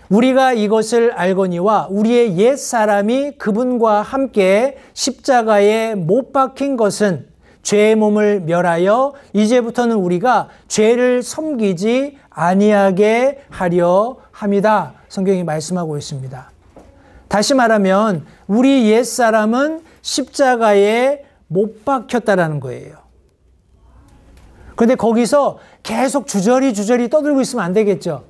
우리가 이것을 알거니와 우리의 옛사람이 그분과 함께 십자가에 못 박힌 것은 죄의 몸을 멸하여 이제부터는 우리가 죄를 섬기지 아니하게 하려 함이다. 성경이 말씀하고 있습니다. 다시 말하면 우리 옛사람은 십자가에 못 박혔다라는 거예요. 그런데 거기서 계속 주저리 떠들고 있으면 안 되겠죠.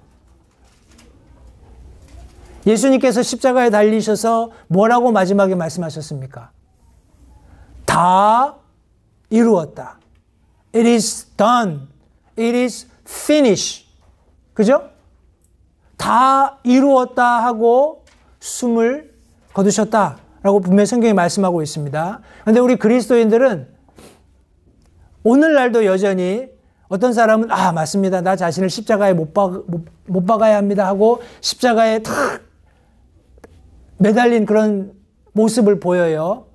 예수님께서 십자가에 달리셔서 뭐라고 마지막에 말씀하셨습니까? 다 이루었다. It is done. It is finished. 그죠? 다 이루었다 하고 숨을 거두셨다라고 분명히 성경이 말씀하고 있습니다. 그런데 우리 그리스도인들은 오늘날도 여전히 어떤 사람은 맞습니다. 나 자신을 십자가에 못 박아야 합니다 하고 십자가에 탁 매달린 그런 모습을 보여요.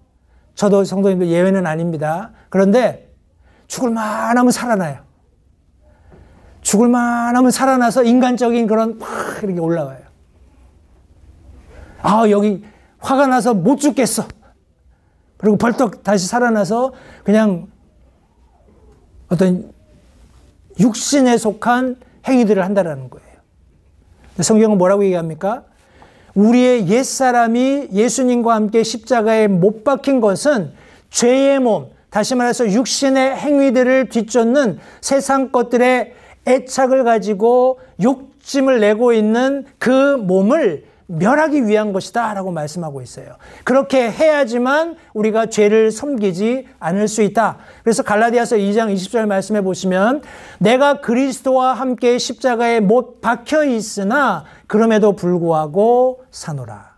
저도 성도님들 예외는 아닙니다. 그런데 죽을 만하면 살아나요. 죽을 만하면 살아나서 인간적인 그런 팍 이렇게 올라와요. 여기 화가 나서 못 죽겠어. 그리고 벌떡 다시 살아나서 그냥 어떤 육신에 속한 행위들을 한다라는 거예요. 성경은 뭐라고 얘기합니까? 우리의 옛사람이 예수님과 함께 십자가에 못 박힌 것은 죄의 몸, 다시 말해서 육신의 행위들을 뒤쫓는 세상 것들의 애착을 가지고 욕심을 내고 있는 그 몸을 멸하기 위한 것이다 라고 말씀하고 있어요. 그렇게 해야지만 우리가 죄를 섬기지 않을 수 있다. 그래서 갈라디아서 2장 20절 말씀해 보시면 내가 그리스도와 함께 십자가에 못 박혀 있으나 그럼에도 불구하고 사노라.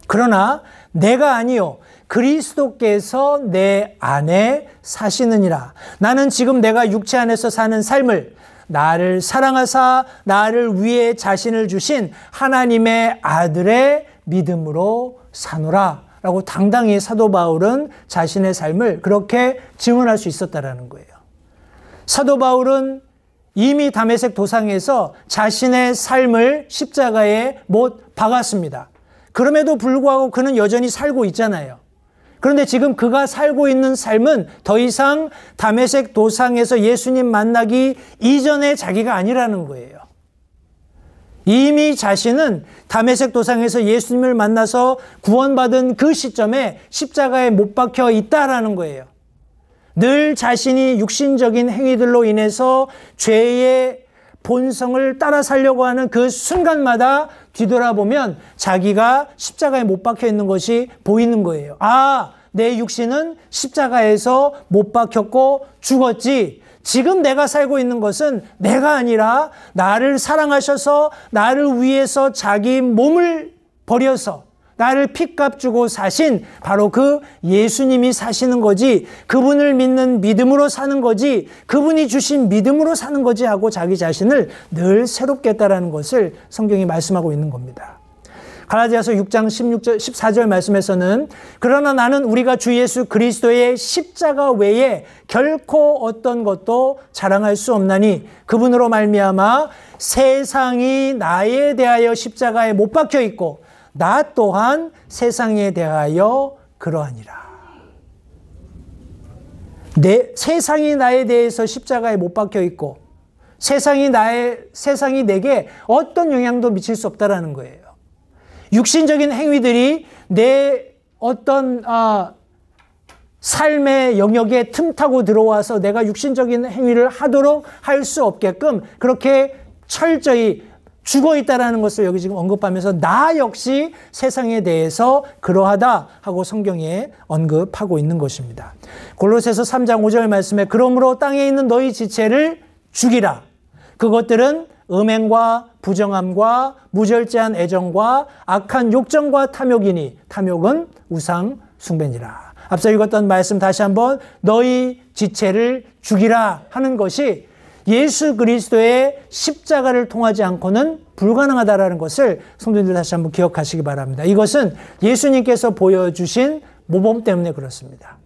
그러나 내가 아니요 그리스도께서 내 안에 사시느니라. 나는 지금 내가 육체 안에서 사는 삶을 나를 사랑하사 나를 위해 자신을 주신 하나님의 아들의 믿음으로 사노라 라고 당당히 사도 바울은 자신의 삶을 그렇게 증언할 수 있었다라는 거예요. 사도 바울은 이미 다메섹 도상에서 자신의 삶을 십자가에 못 박았습니다. 그럼에도 불구하고 그는 여전히 살고 있잖아요. 그런데 지금 그가 살고 있는 삶은 더 이상 다메섹 도상에서 예수님 만나기 이전의 자기가 아니라는 거예요. 이미 자신은 다메섹 도상에서 예수님을 만나서 구원받은 그 시점에 십자가에 못 박혀 있다라는 거예요. 늘 자신이 육신적인 행위들로 인해서 죄의 본성을 따라 살려고 하는 그 순간마다 뒤돌아보면 자기가 십자가에 못 박혀 있는 것이 보이는 거예요. 아, 내 육신은 십자가에서 못 박혔고 죽었지. 지금 내가 살고 있는 것은 내가 아니라 나를 사랑하셔서 나를 위해서 자기 몸을 버려서 나를 핏값 주고 사신 바로 그 예수님이 사시는 거지, 그분을 믿는 믿음으로 사는 거지, 그분이 주신 믿음으로 사는 거지 하고 자기 자신을 늘 새롭게 했다라는 것을 성경이 말씀하고 있는 겁니다. 갈라디아서 6장 14절 말씀에서는 그러나 나는 우리가 주 예수 그리스도의 십자가 외에 결코 어떤 것도 자랑할 수 없나니 그분으로 말미암아 세상이 나에 대하여 십자가에 못 박혀 있고 나 또한 세상에 대하여 그러하니라. 세상이 나에 대해서 십자가에 못 박혀 있고 세상이 내게 어떤 영향도 미칠 수 없다라는 거예요. 육신적인 행위들이 내 어떤 삶의 영역에 틈타고 들어와서 내가 육신적인 행위를 하도록 할 수 없게끔 그렇게 철저히 죽어 있다라는 것을 여기 지금 언급하면서 나 역시 세상에 대해서 그러하다 하고 성경에 언급하고 있는 것입니다. 골로새서 3장 5절 말씀에 그러므로 땅에 있는 너희 지체를 죽이라. 그것들은 음행과 부정함과 무절제한 애정과 악한 욕정과 탐욕이니 탐욕은 우상 숭배니라. 앞서 읽었던 말씀 다시 한번 너희 지체를 죽이라 하는 것이 예수 그리스도의 십자가를 통하지 않고는 불가능하다라는 것을 성도님들 다시 한번 기억하시기 바랍니다. 이것은 예수님께서 보여주신 모범 때문에 그렇습니다.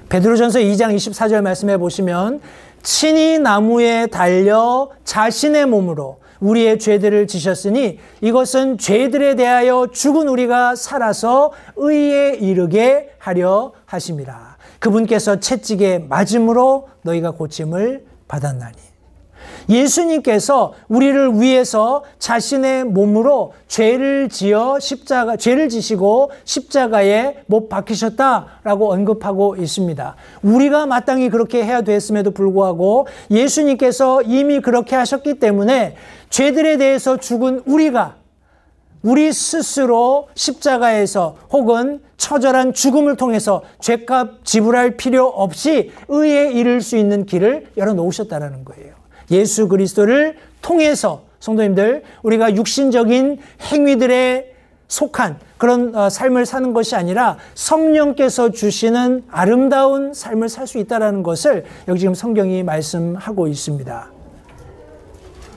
베드로전서 2장 24절 말씀해 보시면 친히 나무에 달려 자신의 몸으로 우리의 죄들을 지셨으니 이것은 죄들에 대하여 죽은 우리가 살아서 의에 이르게 하려 하심이라. 그분께서 채찍에 맞음으로 너희가 고침을 받았나니. 예수님께서 우리를 위해서 자신의 몸으로 죄를 지시고 십자가에 못 박히셨다라고 언급하고 있습니다. 우리가 마땅히 그렇게 해야 됐음에도 불구하고 예수님께서 이미 그렇게 하셨기 때문에 죄들에 대해서 죽은 우리 스스로 십자가에서 혹은 처절한 죽음을 통해서 죄값 지불할 필요 없이 의에 이를 수 있는 길을 열어놓으셨다는 거예요. 예수 그리스도를 통해서 성도님들 우리가 육신적인 행위들에 속한 그런 삶을 사는 것이 아니라 성령께서 주시는 아름다운 삶을 살 수 있다는 것을 여기 지금 성경이 말씀하고 있습니다.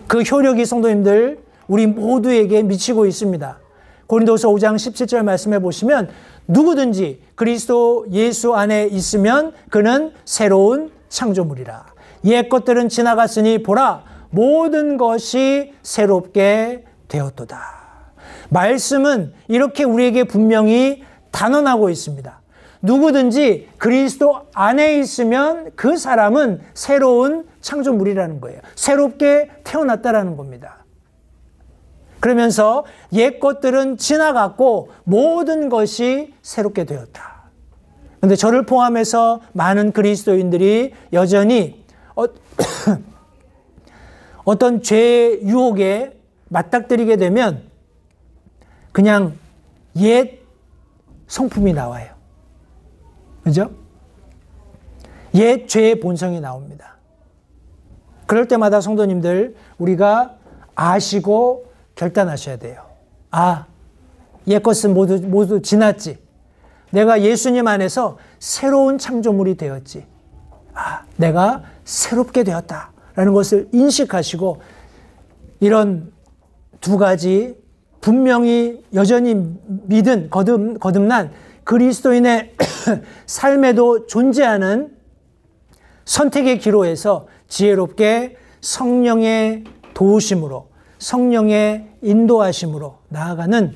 그 효력이 성도님들 우리 모두에게 미치고 있습니다. 고린도서 5장 17절 말씀해 보시면 누구든지 그리스도 예수 안에 있으면 그는 새로운 창조물이라. 옛 것들은 지나갔으니 보라 모든 것이 새롭게 되었도다. 말씀은 이렇게 우리에게 분명히 단언하고 있습니다. 누구든지 그리스도 안에 있으면 그 사람은 새로운 창조물이라는 거예요. 새롭게 태어났다라는 겁니다. 그러면서 옛 것들은 지나갔고 모든 것이 새롭게 되었다. 그런데 저를 포함해서 많은 그리스도인들이 여전히 어떤 죄의 유혹에 맞닥뜨리게 되면 그냥 옛 성품이 나와요. 그죠? 옛 죄의 본성이 나옵니다. 그럴 때마다 성도님들, 우리가 아시고 결단하셔야 돼요. 아, 옛 것은 모두 지났지. 내가 예수님 안에서 새로운 창조물이 되었지. 아, 내가 새롭게 되었다라는 것을 인식하시고, 이런 두 가지 분명히 여전히 믿은 거듭난 그리스도인의 삶에도 존재하는 선택의 기로에서 지혜롭게 성령의 도우심으로, 성령의 인도하심으로 나아가는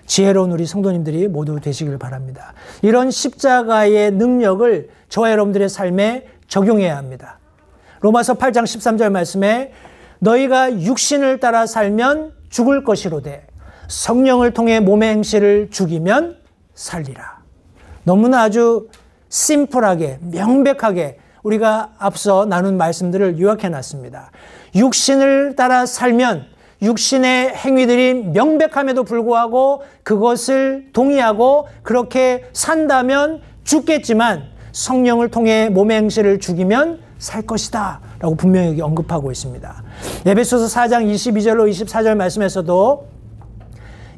지혜로운 우리 성도님들이 모두 되시길 바랍니다. 이런 십자가의 능력을 저와 여러분들의 삶에 적용해야 합니다. 로마서 8장 13절 말씀에 너희가 육신을 따라 살면 죽을 것이로되 성령을 통해 몸의 행실을 죽이면 살리라. 너무나 아주 심플하게 명백하게 우리가 앞서 나눈 말씀들을 요약해 놨습니다. 육신을 따라 살면 육신의 행위들이 명백함에도 불구하고 그것을 동의하고 그렇게 산다면 죽겠지만 성령을 통해 몸의 행실을 죽이면 살 것이다 라고 분명히 언급하고 있습니다. 에베소서 4장 22절로 24절 말씀에서도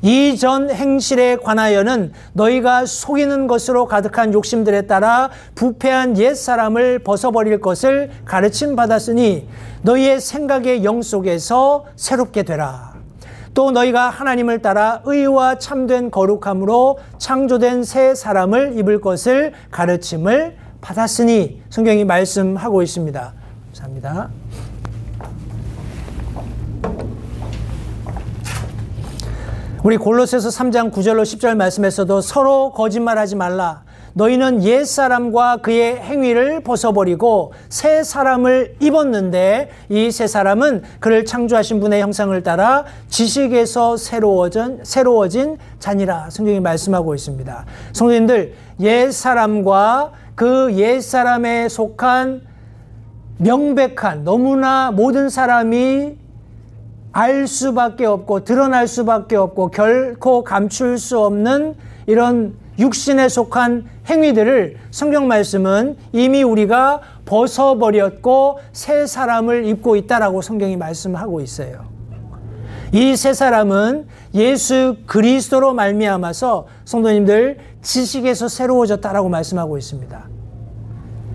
이전 행실에 관하여는 너희가 속이는 것으로 가득한 욕심들에 따라 부패한 옛사람을 벗어버릴 것을 가르침 받았으니 너희의 생각의 영 속에서 새롭게 되라. 또 너희가 하나님을 따라 의와 참된 거룩함으로 창조된 새 사람을 입을 것을 가르침을 받았으니 성경이 말씀하고 있습니다. 감사합니다. 우리 골로새서 3장 9절로 10절 말씀에서도 서로 거짓말하지 말라. 너희는 옛사람과 그의 행위를 벗어버리고 새 사람을 입었는데 이 새 사람은 그를 창조하신 분의 형상을 따라 지식에서 새로워진 자니라. 성경이 말씀하고 있습니다. 성도님들, 옛사람과 그 옛사람에 속한 명백한, 너무나 모든 사람이 알 수밖에 없고 드러날 수밖에 없고 결코 감출 수 없는 이런 육신에 속한 행위들을 성경 말씀은 이미 우리가 벗어버렸고 새 사람을 입고 있다라고 성경이 말씀하고 있어요. 이 새 사람은 예수 그리스도로 말미암아서 성도님들 지식에서 새로워졌다라고 말씀하고 있습니다.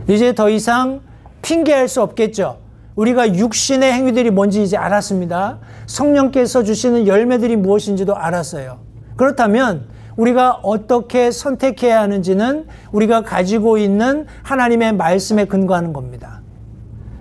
이제 더 이상 핑계할 수 없겠죠. 우리가 육신의 행위들이 뭔지 이제 알았습니다. 성령께서 주시는 열매들이 무엇인지도 알았어요. 그렇다면 우리가 어떻게 선택해야 하는지는 우리가 가지고 있는 하나님의 말씀에 근거하는 겁니다.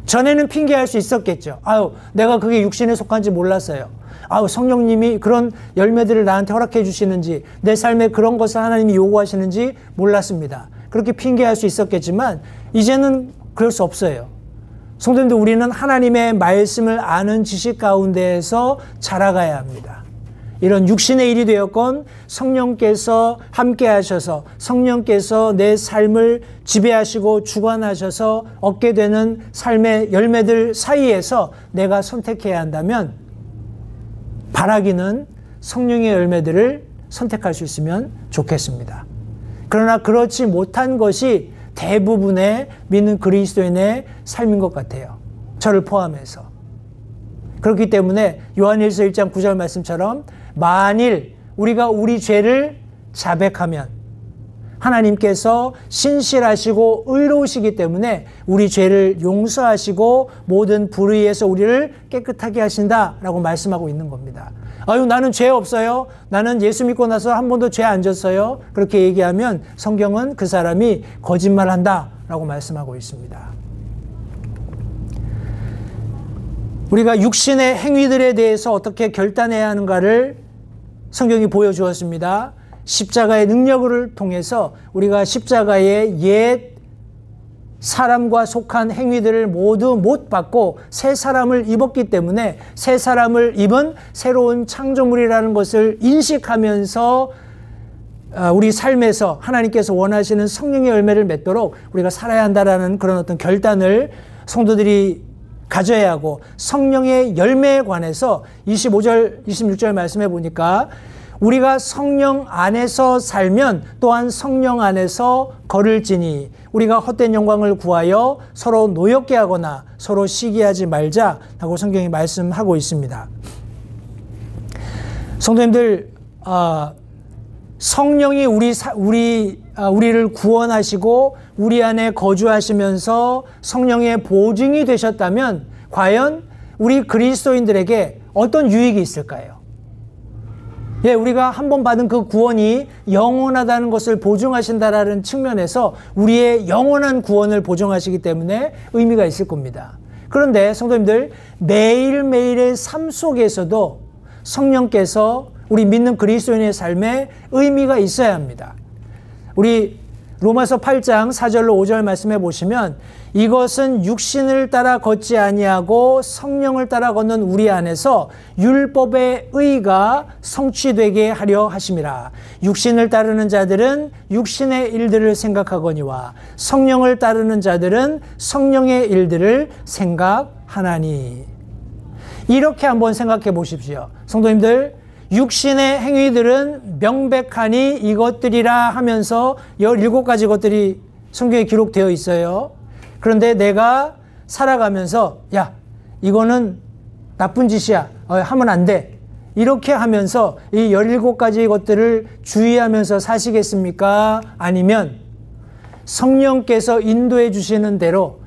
전에는 핑계할 수 있었겠죠. 아유, 내가 그게 육신에 속한지 몰랐어요. 아유, 성령님이 그런 열매들을 나한테 허락해 주시는지, 내 삶에 그런 것을 하나님이 요구하시는지 몰랐습니다. 그렇게 핑계할 수 있었겠지만 이제는 그럴 수 없어요. 성도님들, 우리는 하나님의 말씀을 아는 지식 가운데에서 자라가야 합니다. 이런 육신의 일이 되었건 성령께서 함께 하셔서 성령께서 내 삶을 지배하시고 주관하셔서 얻게 되는 삶의 열매들 사이에서 내가 선택해야 한다면 바라기는 성령의 열매들을 선택할 수 있으면 좋겠습니다. 그러나 그렇지 못한 것이 대부분의 믿는 그리스도인의 삶인 것 같아요. 저를 포함해서. 그렇기 때문에 요한일서 1장 9절 말씀처럼 만일 우리가 우리 죄를 자백하면 하나님께서 신실하시고 의로우시기 때문에 우리 죄를 용서하시고 모든 불의에서 우리를 깨끗하게 하신다라고 말씀하고 있는 겁니다. 아유, 나는 죄 없어요. 나는 예수 믿고 나서 한 번도 죄 안 졌어요. 그렇게 얘기하면 성경은 그 사람이 거짓말한다라고 말씀하고 있습니다. 우리가 육신의 행위들에 대해서 어떻게 결단해야 하는가를 성경이 보여주었습니다. 십자가의 능력을 통해서 우리가 십자가의 옛 사람과 속한 행위들을 모두 못 받고 새 사람을 입었기 때문에 새 사람을 입은 새로운 창조물이라는 것을 인식하면서 우리 삶에서 하나님께서 원하시는 성령의 열매를 맺도록 우리가 살아야 한다라는 그런 어떤 결단을 성도들이 가져야 하고, 성령의 열매에 관해서 25절, 26절 말씀해 보니까 우리가 성령 안에서 살면 또한 성령 안에서 걸을지니 우리가 헛된 영광을 구하여 서로 노엽게 하거나 서로 시기하지 말자라고 성경이 말씀하고 있습니다. 성도님들, 성령이 우리를 구원하시고 우리 안에 거주하시면서 성령의 보증이 되셨다면 과연 우리 그리스도인들에게 어떤 유익이 있을까요? 예, 우리가 한 번 받은 그 구원이 영원하다는 것을 보증하신다라는 측면에서 우리의 영원한 구원을 보증하시기 때문에 의미가 있을 겁니다. 그런데 성도님들, 매일매일의 삶 속에서도 성령께서 우리 믿는 그리스도인의 삶에 의미가 있어야 합니다. 우리 로마서 8장 4절로 5절 말씀해 보시면, 이것은 육신을 따라 걷지 아니하고 성령을 따라 걷는 우리 안에서 율법의 의가 성취되게 하려 하심이라. 육신을 따르는 자들은 육신의 일들을 생각하거니와 성령을 따르는 자들은 성령의 일들을 생각하나니. 이렇게 한번 생각해 보십시오. 성도님들, 육신의 행위들은 명백하니 이것들이라 하면서 17가지 것들이 성경에 기록되어 있어요. 그런데 내가 살아가면서 야, 이거는 나쁜 짓이야, 하면 안 돼, 이렇게 하면서 이 17가지 것들을 주의하면서 사시겠습니까? 아니면 성령께서 인도해 주시는 대로,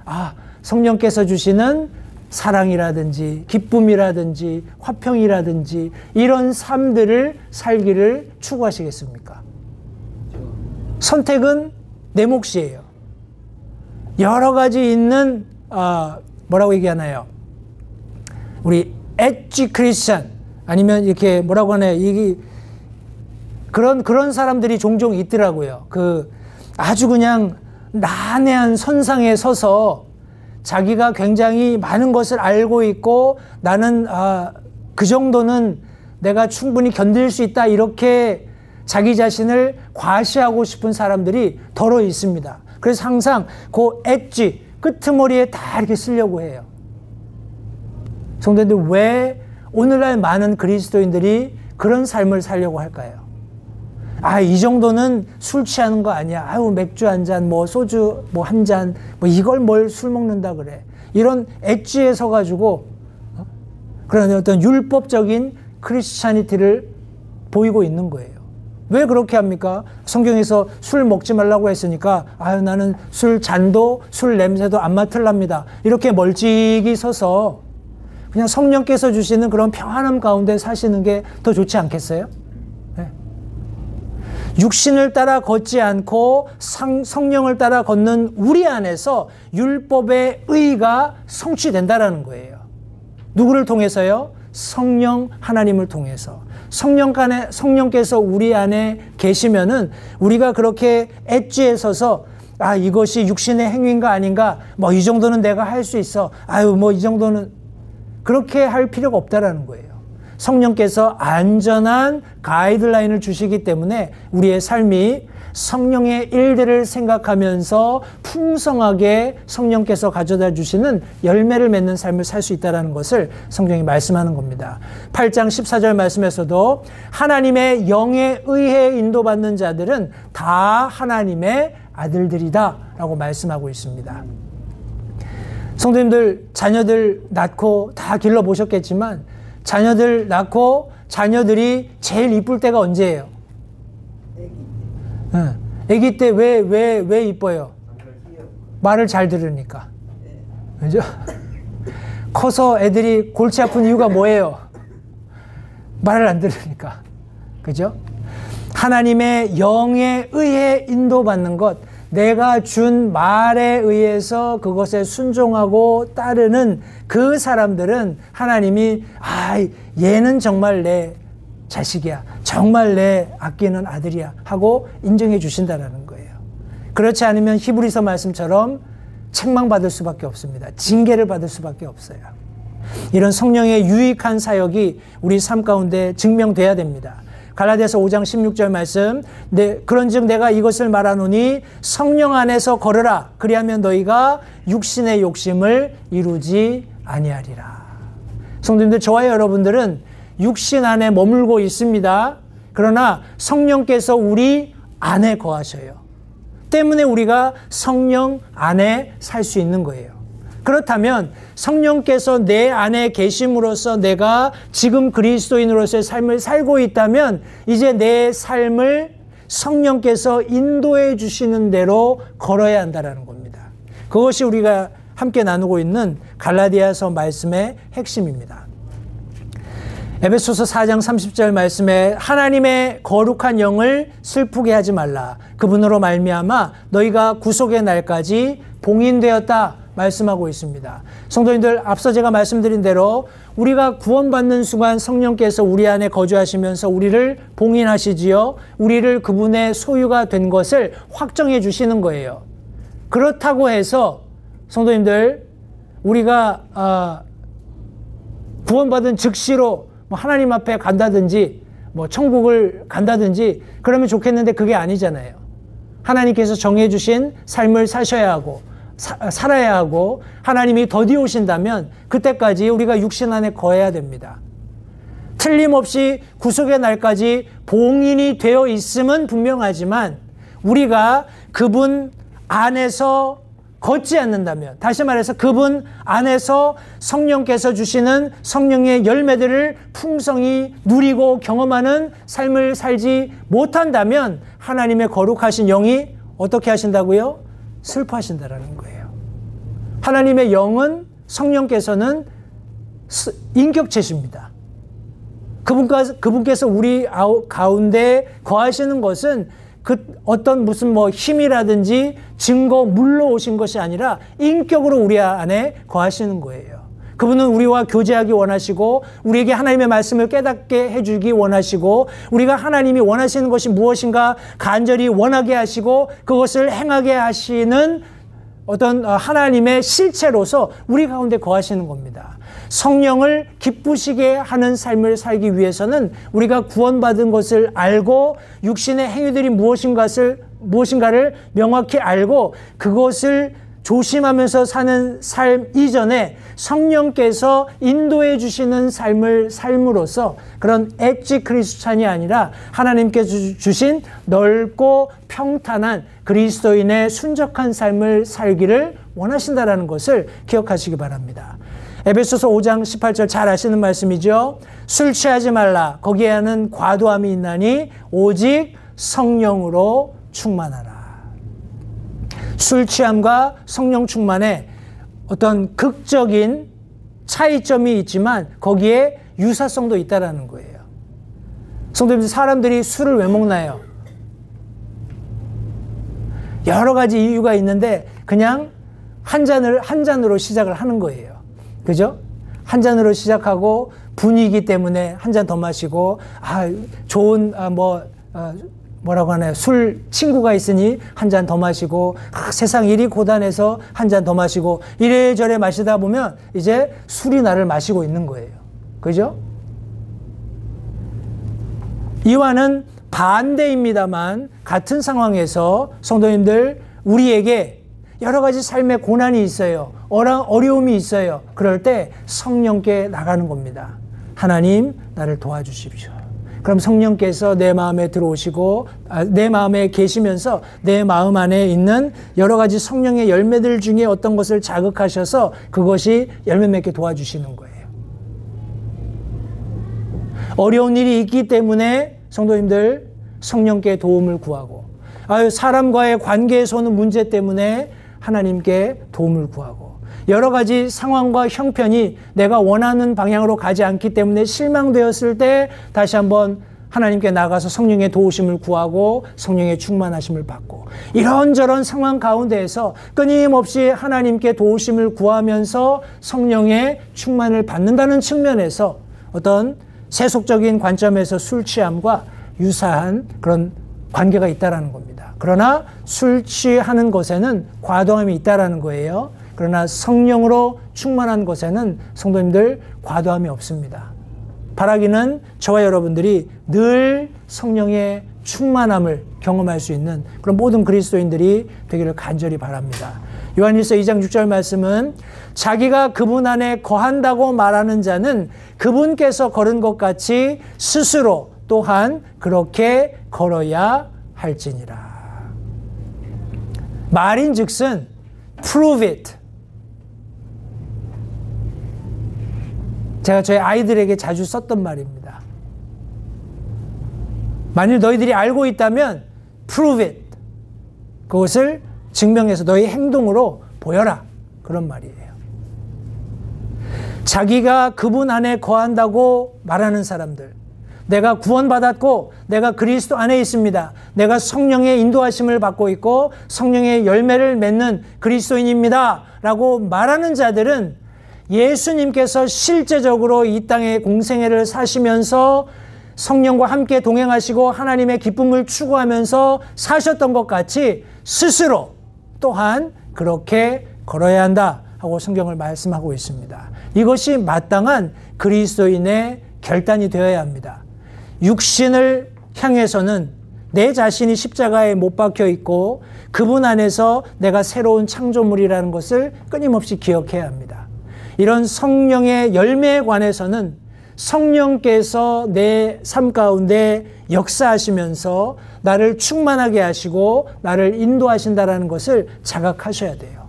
성령께서 주시는 사랑이라든지 기쁨이라든지 화평이라든지 이런 삶들을 살기를 추구하시겠습니까? 선택은 내 몫이에요. 여러 가지 있는 뭐라고 얘기하나요? 우리 엣지 크리스천, 아니면 이렇게 뭐라고 하나요? 이게 그런 사람들이 종종 있더라고요. 아주 그냥 난해한 선상에 서서 자기가 굉장히 많은 것을 알고 있고 나는 그 정도는 내가 충분히 견딜 수 있다, 이렇게 자기 자신을 과시하고 싶은 사람들이 더러 있습니다. 그래서 항상 그 엣지, 끄트머리에 다 이렇게 쓰려고 해요. 성도님들, 왜 오늘날 많은 그리스도인들이 그런 삶을 살려고 할까요? 이 정도는 술 취하는 거 아니야. 맥주 한 잔, 소주 한 잔, 이걸 뭘 술 먹는다 그래. 이런 엣지에 서가지고 그런 어떤 율법적인 크리스찬이티를 보이고 있는 거예요. 왜 그렇게 합니까? 성경에서 술 먹지 말라고 했으니까 나는 술 잔도 술 냄새도 안 맡으랍니다. 이렇게 멀찍이 서서 그냥 성령께서 주시는 그런 평안함 가운데 사시는 게 더 좋지 않겠어요? 육신을 따라 걷지 않고 성령을 따라 걷는 우리 안에서 율법의 의가 성취된다라는 거예요. 누구를 통해서요? 성령 하나님을 통해서. 성령께서 우리 안에 계시면은 우리가 그렇게 엣지에 서서 이것이 육신의 행위인가 아닌가, 이 정도는 내가 할 수 있어, 이 정도는, 그렇게 할 필요가 없다라는 거예요. 성령께서 안전한 가이드라인을 주시기 때문에 우리의 삶이 성령의 일들을 생각하면서 풍성하게 성령께서 가져다 주시는 열매를 맺는 삶을 살 수 있다는 것을 성경이 말씀하는 겁니다. 8장 14절 말씀에서도 하나님의 영에 의해 인도받는 자들은 다 하나님의 아들들이다 라고 말씀하고 있습니다. 성도님들, 자녀들 낳고 다 길러보셨겠지만 자녀들 낳고 자녀들이 제일 이쁠 때가 언제예요? 아기 때 왜 이뻐요? 말을 잘 들으니까. 그죠? 커서 애들이 골치 아픈 이유가 뭐예요? 말을 안 들으니까. 그죠? 하나님의 영에 의해 인도받는 것, 내가 준 말에 의해서 그것에 순종하고 따르는 그 사람들은 하나님이 얘는 정말 내 자식이야. 정말 내 아끼는 아들이야. 하고 인정해 주신다라는 거예요. 그렇지 않으면 히브리서 말씀처럼 책망받을 수밖에 없습니다. 징계를 받을 수밖에 없어요. 이런 성령의 유익한 사역이 우리 삶 가운데 증명돼야 됩니다. 갈라디아서 5장 16절 말씀, 그런즉 내가 이것을 말하노니 성령 안에서 걸으라. 그리하면 너희가 육신의 욕심을 이루지 아니하리라. 성도님들, 저와 여러분들은 육신 안에 머물고 있습니다. 그러나 성령께서 우리 안에 거하셔요. 때문에 우리가 성령 안에 살 수 있는 거예요. 그렇다면 성령께서 내 안에 계심으로써 내가 지금 그리스도인으로서의 삶을 살고 있다면 이제 내 삶을 성령께서 인도해 주시는 대로 걸어야 한다는 겁니다. 그것이 우리가 함께 나누고 있는 갈라디아서 말씀의 핵심입니다. 에베소서 4장 30절 말씀에 하나님의 거룩한 영을 슬프게 하지 말라. 그분으로 말미암아 너희가 구속의 날까지 봉인되었다 말씀하고 있습니다. 성도님들, 앞서 제가 말씀드린 대로 우리가 구원받는 순간 성령께서 우리 안에 거주하시면서 우리를 봉인하시지요. 우리를 그분의 소유가 된 것을 확정해 주시는 거예요. 그렇다고 해서 성도님들, 우리가 구원받은 즉시로 하나님 앞에 간다든지 천국을 간다든지 그러면 좋겠는데 그게 아니잖아요. 하나님께서 정해주신 삶을 사셔야 하고 살아야 하고 하나님이 더디 오신다면 그때까지 우리가 육신 안에 거해야 됩니다. 틀림없이 구속의 날까지 봉인이 되어 있음은 분명하지만 우리가 그분 안에서 걷지 않는다면, 다시 말해서 그분 안에서 성령께서 주시는 성령의 열매들을 풍성히 누리고 경험하는 삶을 살지 못한다면 하나님의 거룩하신 영이 어떻게 하신다고요? 슬퍼하신다라는 거예요. 하나님의 영은, 성령께서는 인격체십니다. 그분께서 우리 가운데 거하시는 것은 어떤 무슨 힘이라든지 증거, 물로 오신 것이 아니라 인격으로 우리 안에 거하시는 거예요. 그분은 우리와 교제하기 원하시고 우리에게 하나님의 말씀을 깨닫게 해주기 원하시고 우리가 하나님이 원하시는 것이 무엇인가 간절히 원하게 하시고 그것을 행하게 하시는 어떤 하나님의 실체로서 우리 가운데 거하시는 겁니다. 성령을 기쁘시게 하는 삶을 살기 위해서는 우리가 구원받은 것을 알고 육신의 행위들이 무엇인가를 명확히 알고 그것을 조심하면서 사는 삶 이전에 성령께서 인도해 주시는 삶을 삶으로써 그런 엣지 크리스찬이 아니라 하나님께서 주신 넓고 평탄한 그리스도인의 순적한 삶을 살기를 원하신다는 것을 기억하시기 바랍니다. 에베소서 5장 18절 잘 아시는 말씀이죠. 술 취하지 말라. 거기에는 과도함이 있나니 오직 성령으로 충만하라. 술 취함과 성령 충만에 어떤 극적인 차이점이 있지만 거기에 유사성도 있다라는 거예요. 성도님들, 사람들이 술을 왜 먹나요? 여러 가지 이유가 있는데 그냥 한 잔으로 시작을 하는 거예요. 그죠? 한 잔으로 시작하고 분위기 때문에 한 잔 더 마시고 좋은 뭐라고 하나요? 술 친구가 있으니 한 잔 더 마시고 세상 일이 고단해서 한 잔 더 마시고 이래저래 마시다 보면 이제 술이 나를 마시고 있는 거예요. 그죠? 이와는 반대입니다만 같은 상황에서 성도님들, 우리에게 여러 가지 삶의 고난이 있어요. 어려움이 있어요. 그럴 때 성령께 나가는 겁니다. 하나님, 나를 도와주십시오. 그럼 성령께서 내 마음에 들어오시고 내 마음에 계시면서 내 마음 안에 있는 여러 가지 성령의 열매들 중에 어떤 것을 자극하셔서 그것이 열매 맺게 도와주시는 거예요. 어려운 일이 있기 때문에 성도님들, 성령께 도움을 구하고 사람과의 관계에서 오는 문제 때문에 하나님께 도움을 구하고 여러 가지 상황과 형편이 내가 원하는 방향으로 가지 않기 때문에 실망되었을 때 다시 한번 하나님께 나가서 성령의 도우심을 구하고 성령의 충만하심을 받고 이런저런 상황 가운데에서 끊임없이 하나님께 도우심을 구하면서 성령의 충만을 받는다는 측면에서 어떤 세속적인 관점에서 술 취함과 유사한 그런 관계가 있다라는 겁니다. 그러나 술 취하는 것에는 과도함이 있다라는 거예요. 그러나 성령으로 충만한 것에는 성도님들 과도함이 없습니다. 바라기는 저와 여러분들이 늘 성령의 충만함을 경험할 수 있는 그런 모든 그리스도인들이 되기를 간절히 바랍니다. 요한일서 2장 6절 말씀은 자기가 그분 안에 거한다고 말하는 자는 그분께서 걸은 것 같이 스스로 또한 그렇게 걸어야 할지니라. 말인즉슨 prove it. 제가 저희 아이들에게 자주 썼던 말입니다. 만일 너희들이 알고 있다면 prove it. 그것을 증명해서 너희 행동으로 보여라. 그런 말이에요. 자기가 그분 안에 거한다고 말하는 사람들, 내가 구원받았고 내가 그리스도 안에 있습니다. 내가 성령의 인도하심을 받고 있고 성령의 열매를 맺는 그리스도인입니다. 라고 말하는 자들은 예수님께서 실제적으로 이 땅의 공생애를 사시면서 성령과 함께 동행하시고 하나님의 기쁨을 추구하면서 사셨던 것 같이 스스로 또한 그렇게 걸어야 한다 하고 성경을 말씀하고 있습니다. 이것이 마땅한 그리스도인의 결단이 되어야 합니다. 육신을 향해서는 내 자신이 십자가에 못 박혀 있고 그분 안에서 내가 새로운 창조물이라는 것을 끊임없이 기억해야 합니다. 이런 성령의 열매에 관해서는 성령께서 내 삶 가운데 역사하시면서 나를 충만하게 하시고 나를 인도하신다는 것을 자각하셔야 돼요.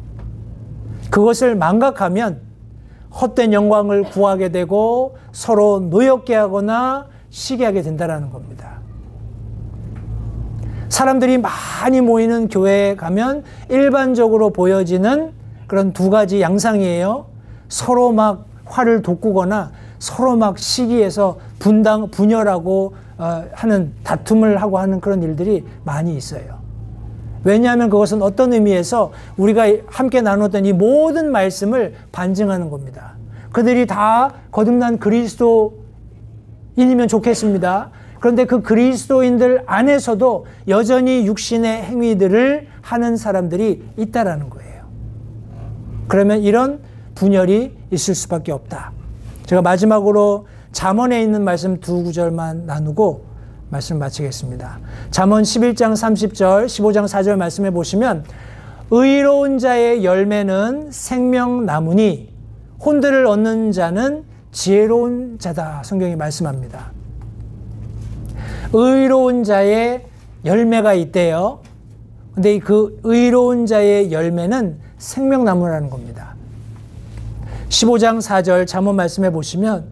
그것을 망각하면 헛된 영광을 구하게 되고 서로 노엽게 하거나 시기하게 된다는 겁니다. 사람들이 많이 모이는 교회에 가면 일반적으로 보여지는 그런 두 가지 양상이에요. 서로 막 화를 돋구거나 서로 막 시기해서 분열하고 하는 다툼을 하고 하는 그런 일들이 많이 있어요. 왜냐하면 그것은 어떤 의미에서 우리가 함께 나눴던 이 모든 말씀을 반증하는 겁니다. 그들이 다 거듭난 그리스도인이면 좋겠습니다. 그런데 그 그리스도인들 안에서도 여전히 육신의 행위들을 하는 사람들이 있다라는 거예요. 그러면 이런 분열이 있을 수밖에 없다. 제가 마지막으로 잠언에 있는 말씀 두 구절만 나누고 말씀 마치겠습니다. 잠언 11장 30절, 15장 4절 말씀해 보시면 의로운 자의 열매는 생명나무니 혼들을 얻는 자는 지혜로운 자다. 성경이 말씀합니다. 의로운 자의 열매가 있대요. 근데 그 의로운 자의 열매는 생명나무라는 겁니다. 15장 4절 잠언 말씀해 보시면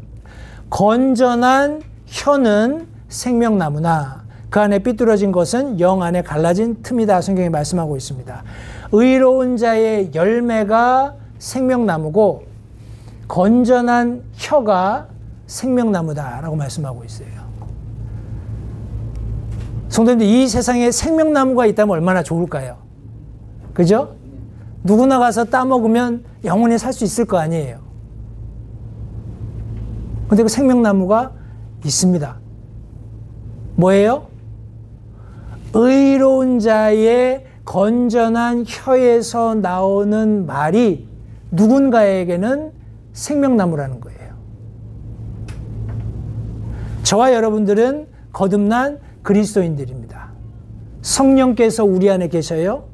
건전한 혀는 생명나무나 그 안에 삐뚤어진 것은 영 안에 갈라진 틈이다. 성경이 말씀하고 있습니다. 의로운 자의 열매가 생명나무고 건전한 혀가 생명나무다라고 말씀하고 있어요. 성도님들, 이 세상에 생명나무가 있다면 얼마나 좋을까요? 그죠? 누구나 가서 따먹으면 영원히 살 수 있을 거 아니에요. 그런데 그 생명나무가 있습니다. 뭐예요? 의로운 자의 건전한 혀에서 나오는 말이 누군가에게는 생명나무라는 거예요. 저와 여러분들은 거듭난 그리스도인들입니다. 성령께서 우리 안에 계셔요.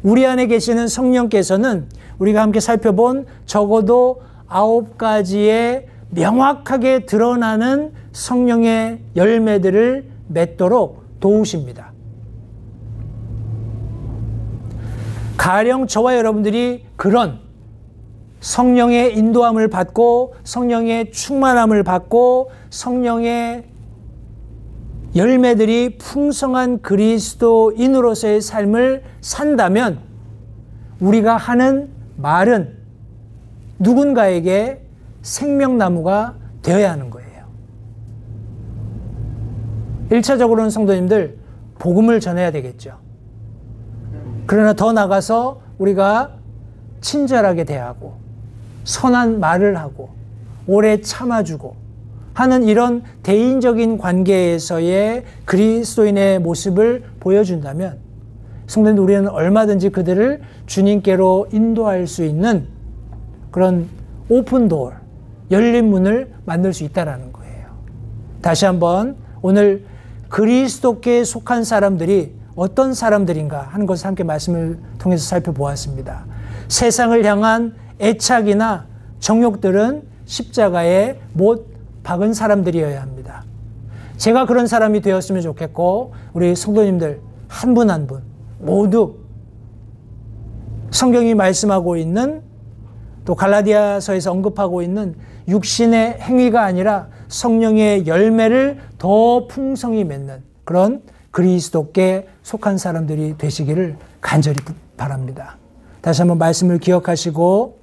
우리 안에 계시는 성령께서는 우리가 함께 살펴본 적어도 9가지의 명확하게 드러나는 성령의 열매들을 맺도록 도우십니다. 가령 저와 여러분들이 그런 성령의 인도함을 받고 성령의 충만함을 받고 성령의 열매들이 풍성한 그리스도인으로서의 삶을 산다면 우리가 하는 말은 누군가에게 생명나무가 되어야 하는 거예요. 1차적으로는 성도님들 복음을 전해야 되겠죠. 그러나 더 나가서 우리가 친절하게 대하고 선한 말을 하고 오래 참아주고 하는 이런 대인적인 관계에서의 그리스도인의 모습을 보여준다면 성도님들, 우리는 얼마든지 그들을 주님께로 인도할 수 있는 그런 오픈 도어, 열린 문을 만들 수 있다는 거예요. 다시 한번 오늘 그리스도께 속한 사람들이 어떤 사람들인가 하는 것을 함께 말씀을 통해서 살펴보았습니다. 세상을 향한 애착이나 정욕들은 십자가에 못 박은 사람들이어야 합니다. 제가 그런 사람이 되었으면 좋겠고, 우리 성도님들 한 분 한 분 모두 성경이 말씀하고 있는, 또 갈라디아서에서 언급하고 있는 육신의 행위가 아니라 성령의 열매를 더 풍성히 맺는 그런 그리스도께 속한 사람들이 되시기를 간절히 바랍니다. 다시 한번 말씀을 기억하시고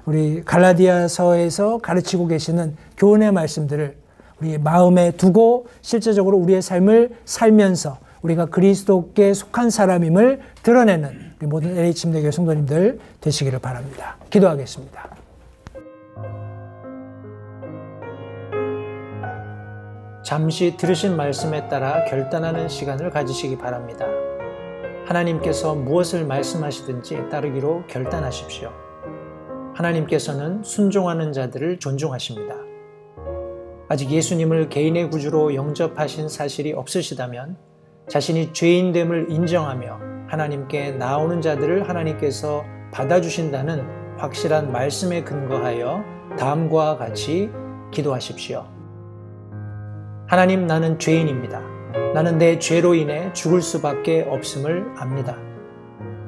우리 갈라디아서에서 가르치고 계시는 교훈의 말씀들을 우리 마음에 두고 실제적으로 우리의 삶을 살면서 우리가 그리스도께 속한 사람임을 드러내는 우리 모든 LH 침례교회 성도님들 되시기를 바랍니다. 기도하겠습니다. 잠시 들으신 말씀에 따라 결단하는 시간을 가지시기 바랍니다. 하나님께서 무엇을 말씀하시든지 따르기로 결단하십시오. 하나님께서는 순종하는 자들을 존중하십니다. 아직 예수님을 개인의 구주로 영접하신 사실이 없으시다면 자신이 죄인됨을 인정하며 하나님께 나오는 자들을 하나님께서 받아주신다는 확실한 말씀에 근거하여 다음과 같이 기도하십시오. 하나님, 나는 죄인입니다. 나는 내 죄로 인해 죽을 수밖에 없음을 압니다.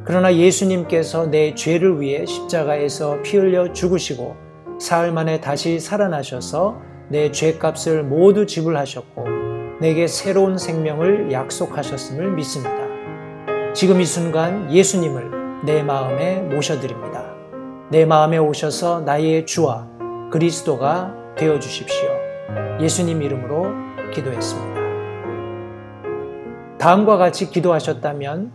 그러나 예수님께서 내 죄를 위해 십자가에서 피 흘려 죽으시고 사흘 만에 다시 살아나셔서 내 죄값을 모두 지불하셨고 내게 새로운 생명을 약속하셨음을 믿습니다. 지금 이 순간 예수님을 내 마음에 모셔드립니다. 내 마음에 오셔서 나의 주와 그리스도가 되어주십시오. 예수님 이름으로 기도했습니다. 다음과 같이 기도하셨다면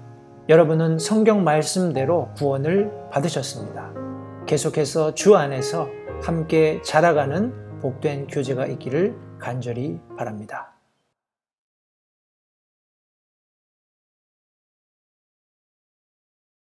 여러분은 성경 말씀대로 구원을 받으셨습니다. 계속해서 주 안에서 함께 자라가는 복된 교제가 있기를 간절히 바랍니다.